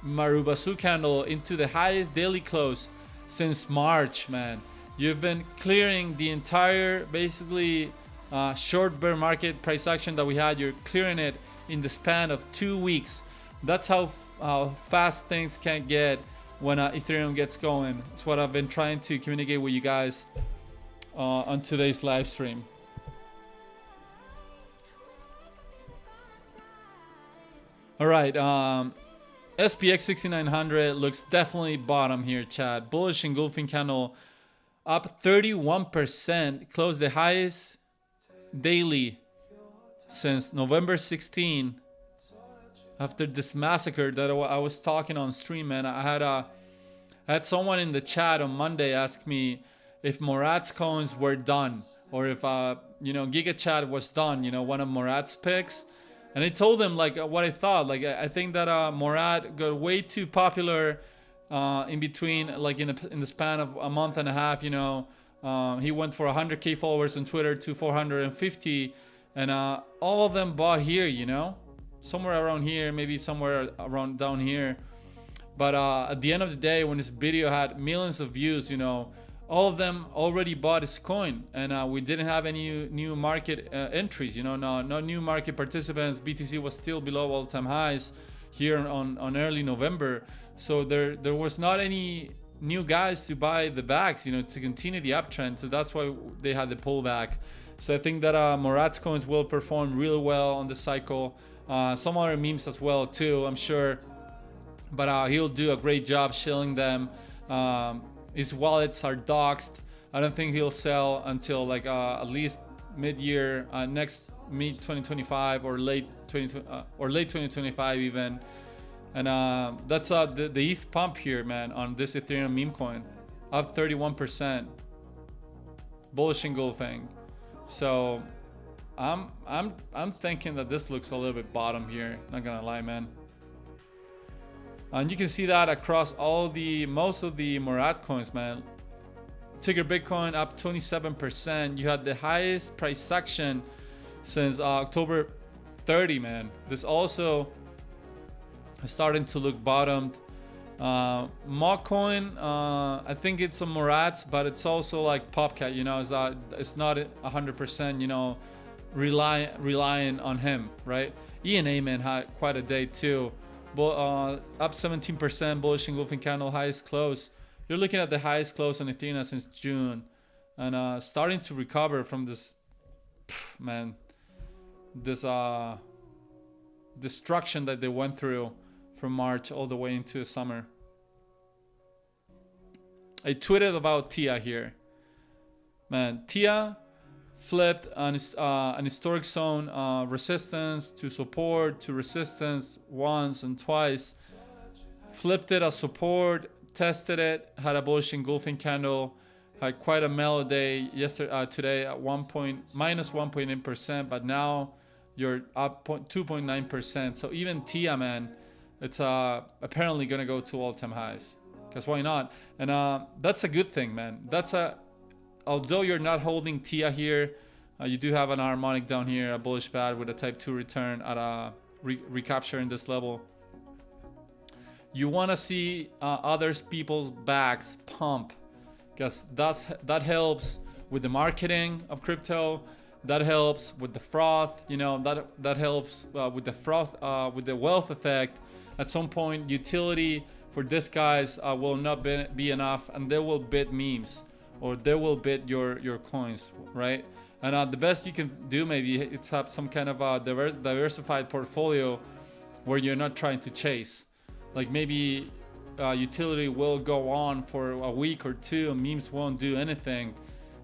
B: Marubasu candle into the highest daily close since March, man. You've been clearing the entire, basically, short bear market price action that we had. You're clearing it in the span of 2 weeks. That's how fast things can get when Ethereum gets going. It's what I've been trying to communicate with you guys on today's live stream. All right, SPX 6900 looks definitely bottom here, chat. Bullish engulfing candle up 31%, closed the highest daily since November 16. After this massacre that I was talking on stream, man, I had I had someone in the chat on Monday ask me if Morat's coins were done, or if Giga Chat was done, one of Morat's picks. And I told them like what I thought. Like I think that Morat got way too popular in between, like in the span of a month and a half. He went for 100k followers on Twitter to 450, and all of them bought here. Somewhere around here, maybe somewhere around down here. But at the end of the day, when this video had millions of views, all of them already bought his coin, and we didn't have any new market entries. No new market participants. BTC was still below all-time highs here on early November, so there was not any new guys to buy the bags, to continue the uptrend. So that's why they had the pullback. So I think that Morat's coins will perform really well on the cycle. Some other memes as well too, I'm sure, but he'll do a great job shilling them. His wallets are doxed. I don't think he'll sell until like at least mid-year, next mid 2025 or late 2025 even. And that's the ETH pump here, man, on this Ethereum meme coin, up 31%, bullish engulfing. So I'm thinking that this looks a little bit bottom here. Not gonna lie, man. And you can see that across most of the Morat coins, man. Ticker Bitcoin up 27%. You had the highest price action since October 30, man. This also is starting to look bottomed. Mock coin, I think it's a Morat, but it's also like Popcat. It's not 100%, relying on him, right? ENA, man, had quite a day too. Up 17%, bullish engulfing candle, highest close. You're looking at the highest close on Ethereum since June, and starting to recover from this, this destruction that they went through from March all the way into the summer. I tweeted about TIA here, man. TIA flipped an historic zone, resistance to support to resistance once and twice. Flipped it as support, tested it, had a bullish engulfing candle, had quite a mellow day today at minus 1.8%, but now you're up 2.9%. So even TIA, man, it's apparently gonna go to all-time highs. Because why not? And that's a good thing, man. Although you're not holding TIA here, you do have an harmonic down here, a bullish pad with a type 2 return at a recapture in this level. You want to see other people's backs pump, because that helps with the marketing of crypto. That helps with the froth. That helps with the froth, with the wealth effect. At some point, utility for these guys will not be enough, and they will bid memes, or they will bid your coins, right? And the best you can do maybe it's have some kind of a diversified portfolio where you're not trying to chase. Like maybe utility will go on for a week or two and memes won't do anything,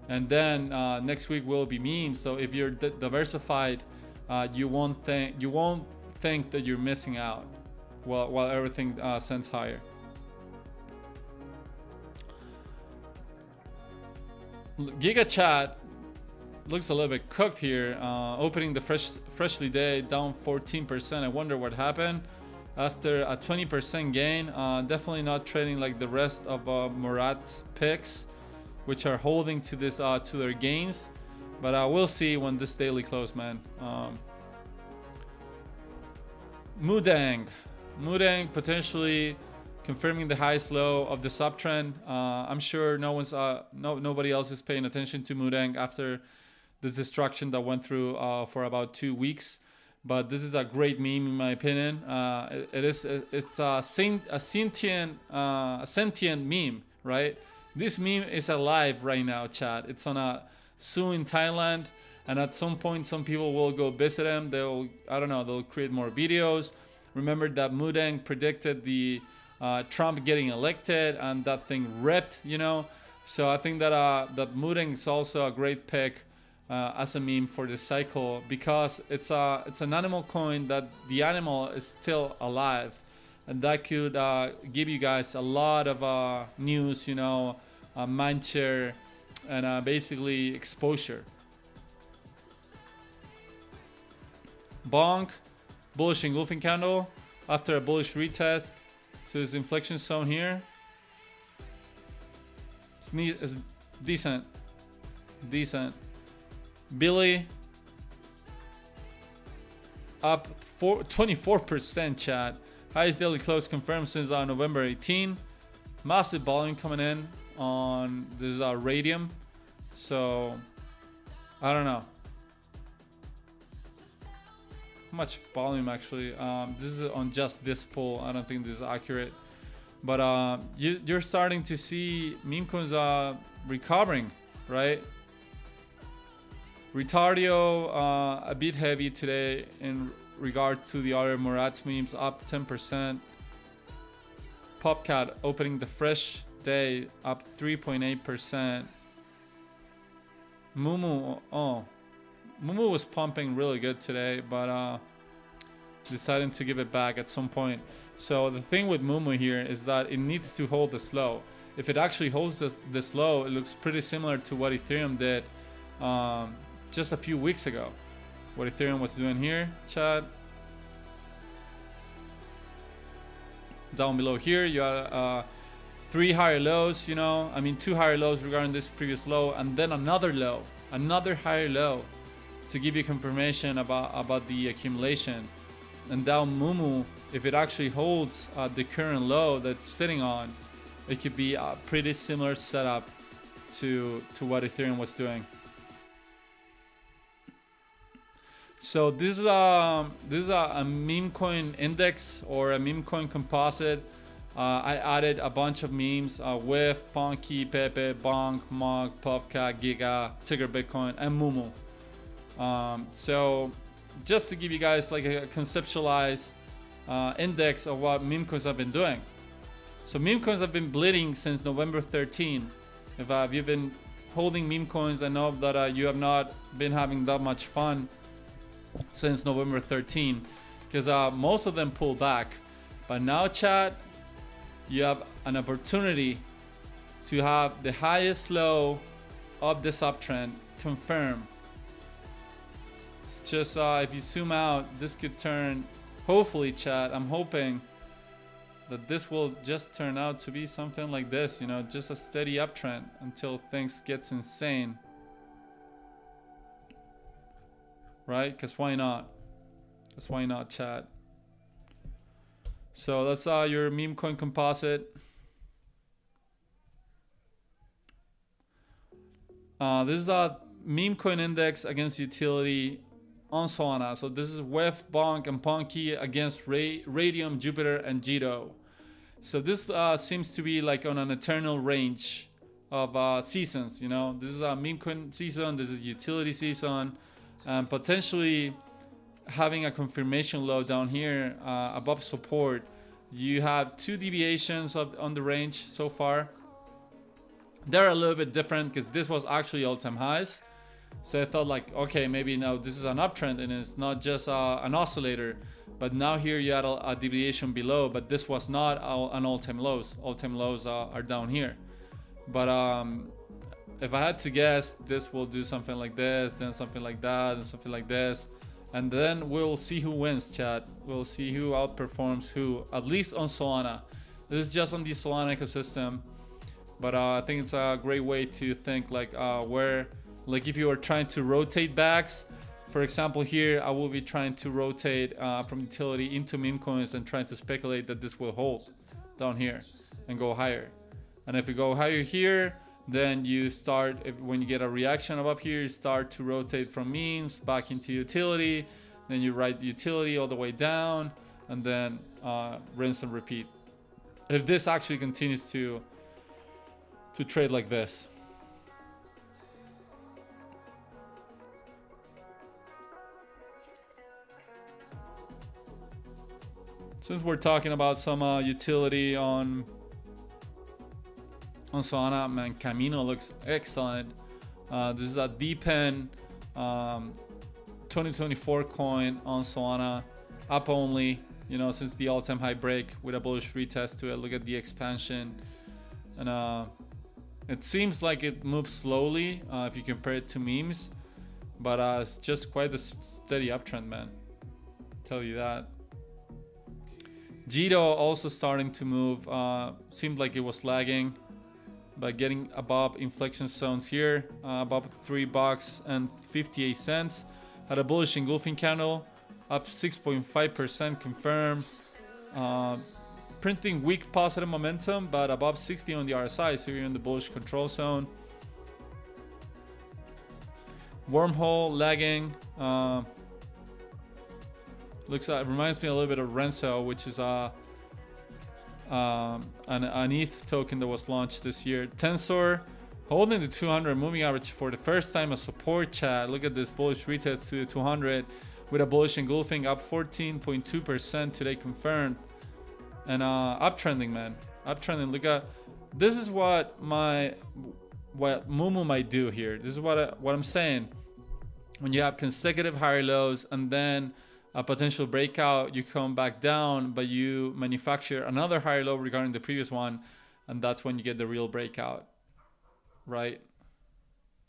B: and then next week will be memes. So if you're diversified, you won't think that you're missing out while everything sends higher. Giga Chat looks a little bit cooked here, opening the freshly day down 14%. I wonder what happened after a 20% gain. Definitely not trading like the rest of Morat's picks, which are holding to this to their gains, but we'll see when this daily close, man. Mudang potentially confirming the highest low of the subtrend. I'm sure nobody else is paying attention to Mudang after this destruction that went through for about 2 weeks. But this is a great meme in my opinion. It's a sentient meme, right? This meme is alive right now, chat. It's on a zoo in Thailand, and at some point some people will go visit him. They'll create more videos. Remember that Mudang predicted the Trump getting elected, and that thing ripped, So I think that that Mudang is also a great pick as a meme for this cycle, because it's an animal coin that the animal is still alive, and that could give you guys a lot of news, you know, mind share, and basically exposure. Bonk, bullish engulfing candle after a bullish retest to this inflection zone here. It's decent. Billy up 24%, chat. Highest daily close confirmed since November 18. Massive volume coming in on this radium. So I don't know how much volume actually. This is on just this pull. I don't think this is accurate, but you're starting to see meme coins recovering, right? Retardio a bit heavy today in regard to the other Murat's memes, up 10%. Popcat opening the fresh day up 3.8%. Mumu was pumping really good today, but deciding to give it back at some point. So the thing with Mumu here is that it needs to hold this low. If it actually holds this low, it looks pretty similar to what Ethereum did just a few weeks ago. What Ethereum was doing here, chat. Down below here, you have 3 higher lows, you know. I mean, 2 higher lows regarding this previous low, and then another low, another higher low, to give you confirmation about the accumulation. And down Mumu, if it actually holds the current low that's sitting on, it could be a pretty similar setup to what Ethereum was doing. So this is a meme coin index or a meme coin composite. I added a bunch of memes: Whiff, Ponky, Pepe, Bonk, Mog, Popcat, Giga, Tigger Bitcoin, and Mumu. So just to give you guys like a conceptualized index of what meme coins have been doing. So meme coins have been bleeding since November 13. If you've been holding meme coins, I know that you have not been having that much fun since November 13, because most of them pulled back. But now, chat, you have an opportunity to have the highest low of this uptrend confirmed. It's just if you zoom out, this could turn, hopefully, chat, I'm hoping that this will just turn out to be something like this, you know, just a steady uptrend until things gets insane. Right? Because why not? That's why not, chat. So that's your meme coin composite. This is a meme coin index against utility on Solana. So this is Whiff, Bonk, and Ponky against Radium, Jupiter, and Jito. So this seems to be like on an eternal range of seasons. You know, this is a meme coin season. This is utility season. Potentially having a confirmation low down here above support. You have 2 deviations on the range so far. They're a little bit different because this was actually all-time highs. So I thought like, okay, maybe now this is an uptrend and it's not just an oscillator. But now here you had a deviation below, but this was not an all-time lows. All-time lows are down here. But if I had to guess, this will do something like this, then something like that, and something like this. And then we'll see who wins, chat. We'll see who outperforms who, at least on Solana. This is just on the Solana ecosystem. But I think it's a great way to think like where, like if you are trying to rotate backs, for example here, I will be trying to rotate from utility into meme coins and trying to speculate that this will hold down here and go higher. And if you go higher here, then you start, when you get a reaction up here, you start to rotate from memes back into utility. Then you ride utility all the way down, and then rinse and repeat. If this actually continues to trade like this. Since we're talking about some utility on Solana, man, Camino looks excellent. This is a DPEN 2024 coin on Solana, up only. you know, since the all-time high break with a bullish retest to it. Look at the expansion, and it seems like it moves slowly if you compare it to memes, but it's just quite a steady uptrend, man. Tell you that. Jito also starting to move. Seemed like it was lagging, but getting above inflection zones here, above $3.58. Had a bullish engulfing candle, up 6.5% confirmed. Printing weak positive momentum, but above 60 on the RSI, so you're in the bullish control zone. Wormhole lagging. Looks like, reminds me a little bit of Renzo, which is an ETH token that was launched this year. Tensor holding the 200 moving average for the first time, a support chat. Look at this bullish retest to the 200 with a bullish engulfing, up 14.2% today confirmed. And uptrending, man, uptrending. Look at this. Is what Mumu might do here. This is what I'm saying. When you have consecutive higher lows and then a potential breakout, you come back down, but you manufacture another higher low regarding the previous one, and that's when you get the real breakout, right?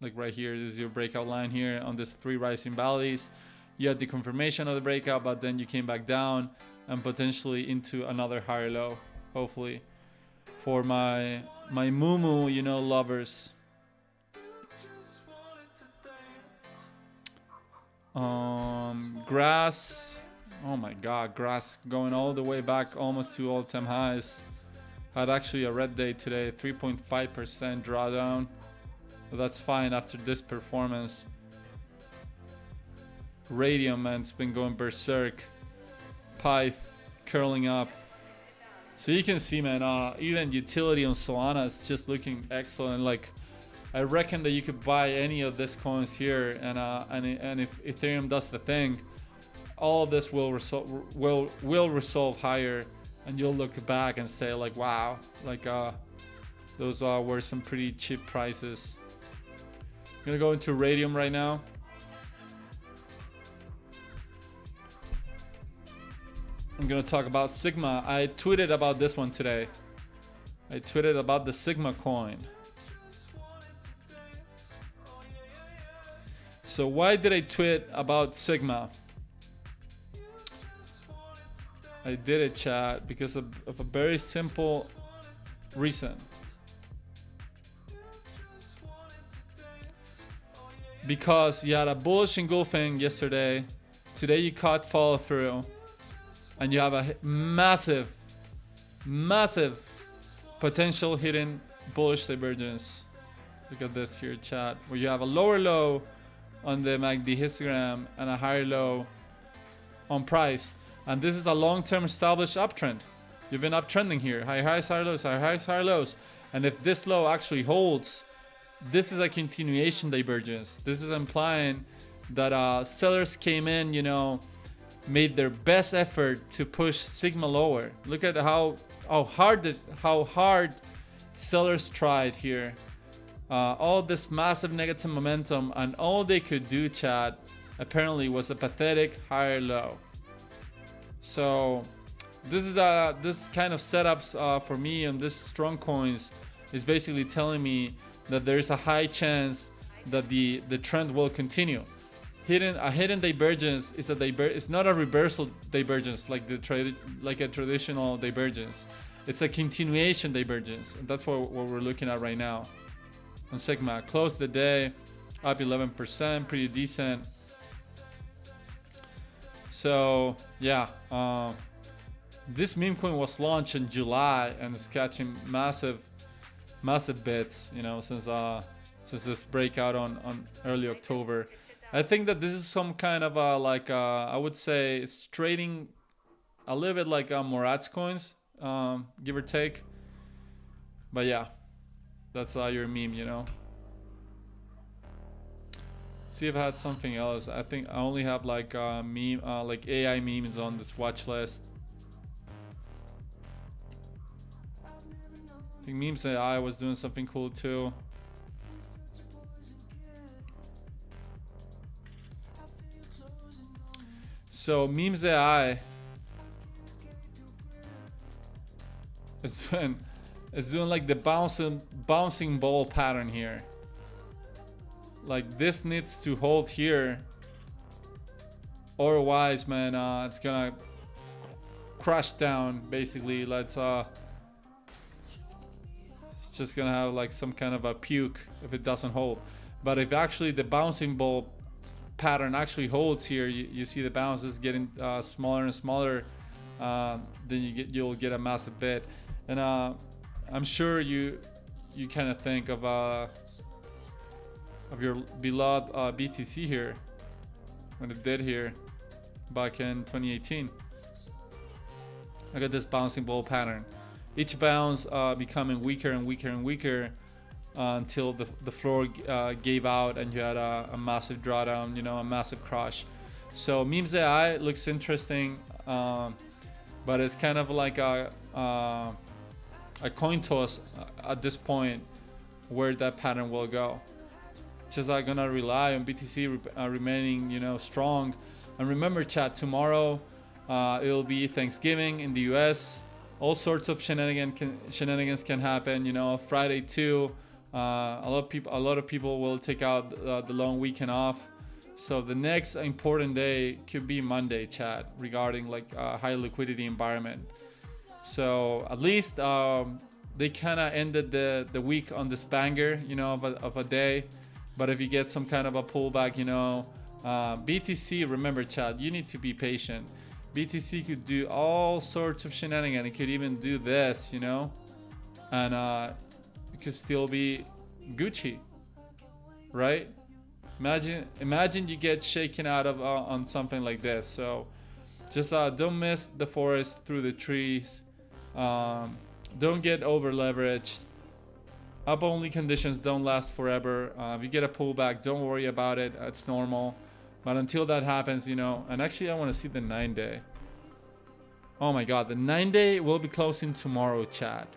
B: Like right here, this is your breakout line here on this 3 rising valleys. You had the confirmation of the breakout, but then you came back down and potentially into another higher low, hopefully, for my Mumu, you know, lovers. Grass, oh my god, grass going all the way back almost to all-time highs. Had actually a red day today, 3.5% drawdown, but that's fine after this performance. Radium, man, it's been going berserk. Pyth curling up. So you can see, man, even utility on Solana is just looking excellent. Like, I reckon that you could buy any of these coins here, and if Ethereum does the thing, all of this will resolve higher, and you'll look back and say like, wow, like those were some pretty cheap prices. I'm gonna go into Radium right now. I'm gonna talk about Sigma. I tweeted about this one today. I tweeted about the Sigma coin. So why did I tweet about Sigma? I did it, chat, because of a very simple reason. Because you had a bullish engulfing yesterday. Today you caught follow through. And you have a massive potential hidden bullish divergence. Look at this here, chat, where you have a lower low on the MACD histogram and a higher low on price. And this is a long-term established uptrend. You've been uptrending here. Higher highs, higher lows, higher highs, higher lows. And if this low actually holds, this is a continuation divergence. This is implying that sellers came in, you know, made their best effort to push Sigma lower. Look at how hard sellers tried here. All this massive negative momentum, and all they could do, chat, apparently was a pathetic higher low. So this is this kind of setups for me on this strong coins is basically telling me that there's a high chance that the trend will continue. A hidden divergence is it's not a reversal divergence like a traditional divergence. It's a continuation divergence, and that's what we're looking at right now. On Sigma, closed the day up 11%, pretty decent. So yeah, this meme coin was launched in July and it's catching massive bits, you know, since this breakout on early October. I think that this is some kind of I would say it's trading a little bit like Morat's coins, give or take. But yeah, that's your meme, you know. See if I had something else. I think I only have like meme, like AI memes on this watch list. I think Memes AI was doing something cool too. So Memes AI It's doing like the bouncing ball pattern here. Like this needs to hold here, otherwise, man, it's gonna crash down. Basically, it's just gonna have like some kind of a puke if it doesn't hold. But if actually the bouncing ball pattern actually holds here, you see the bounce is getting smaller and smaller, then you'll get a massive bid. And I'm sure you kind of think of your beloved BTC here, when it did here back in 2018. Look at this bouncing ball pattern. Each bounce becoming weaker and weaker and weaker until the floor gave out and you had a massive drawdown, a massive crash. So memes AI looks interesting, but it's kind of like a coin toss at this point where that pattern will go. Just gonna rely on BTC remaining strong. And remember, chat, tomorrow it'll be Thanksgiving in the US. All sorts of shenanigans can happen. Friday too. A lot of people will take out the long weekend off. So the next important day could be Monday, chat, regarding like high liquidity environment. So at least they kind of ended the week on this banger, of a day. But if you get some kind of a pullback, BTC, remember, chat, you need to be patient. BTC could do all sorts of shenanigans. It could even do this, and it could still be Gucci, right? Imagine you get shaken out of on something like this. So just don't miss the forest through the trees. Don't get over leveraged. Up only conditions don't last forever. If you get a pullback, don't worry about it. It's normal. But until that happens, and actually I want to see the 9-day. Oh my God, the 9-day will be closing tomorrow, chat.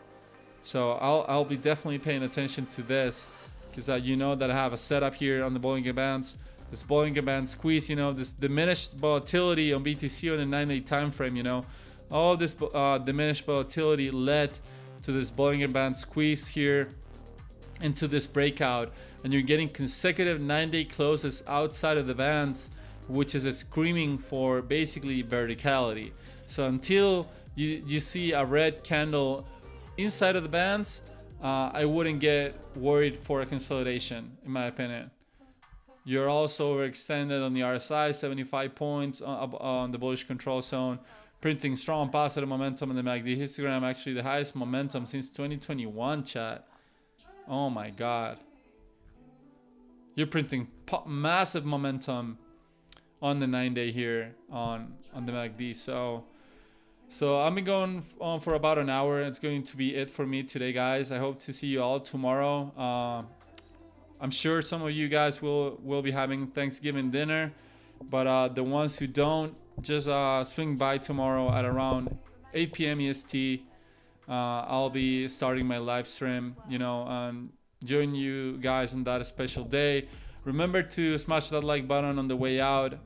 B: So I'll be definitely paying attention to this, because that I have a setup here on the Bollinger Bands. This Bollinger Band squeeze, this diminished volatility on BTC on the 9-day time frame. All this diminished volatility led to this Bollinger Band squeeze here into this breakout, and you're getting consecutive 9-day closes outside of the bands, which is screaming for basically verticality. So until you see a red candle inside of the bands, I wouldn't get worried for a consolidation, in my opinion. You're also overextended on the RSI, 75 points on the bullish control zone, printing strong positive momentum in the MACD histogram, actually the highest momentum since 2021, chat. Oh my God. You're printing massive momentum on the 9-day here on the MACD. So I've been going on for about an hour. It's going to be it for me today, guys. I hope to see you all tomorrow. I'm sure some of you guys will be having Thanksgiving dinner, but the ones who don't, just swing by tomorrow at around 8 p.m. EST. I'll be starting my live stream, and join you guys on that special day. Remember to smash that like button on the way out.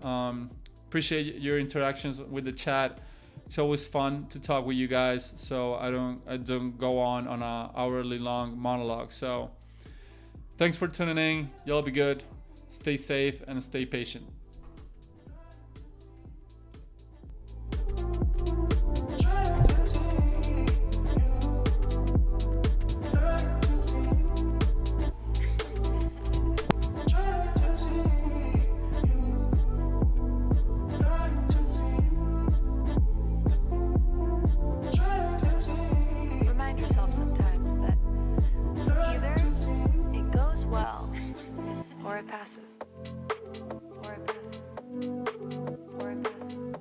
B: Appreciate your interactions with the chat. It's always fun to talk with you guys, so I don't go on an hourly long monologue. So thanks for tuning in. Y'all be good, stay safe, and stay patient.
C: Well, or it passes. Or it passes. Or it passes.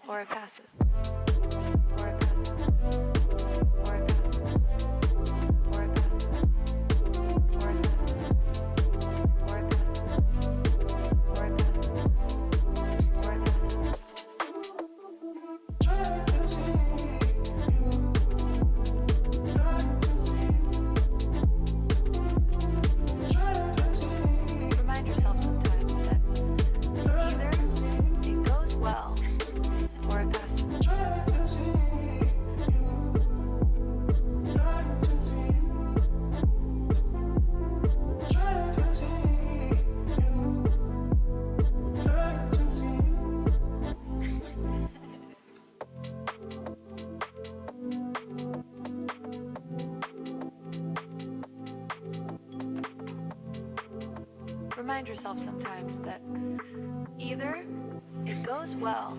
C: Or it passes. remind yourself sometimes that either it goes well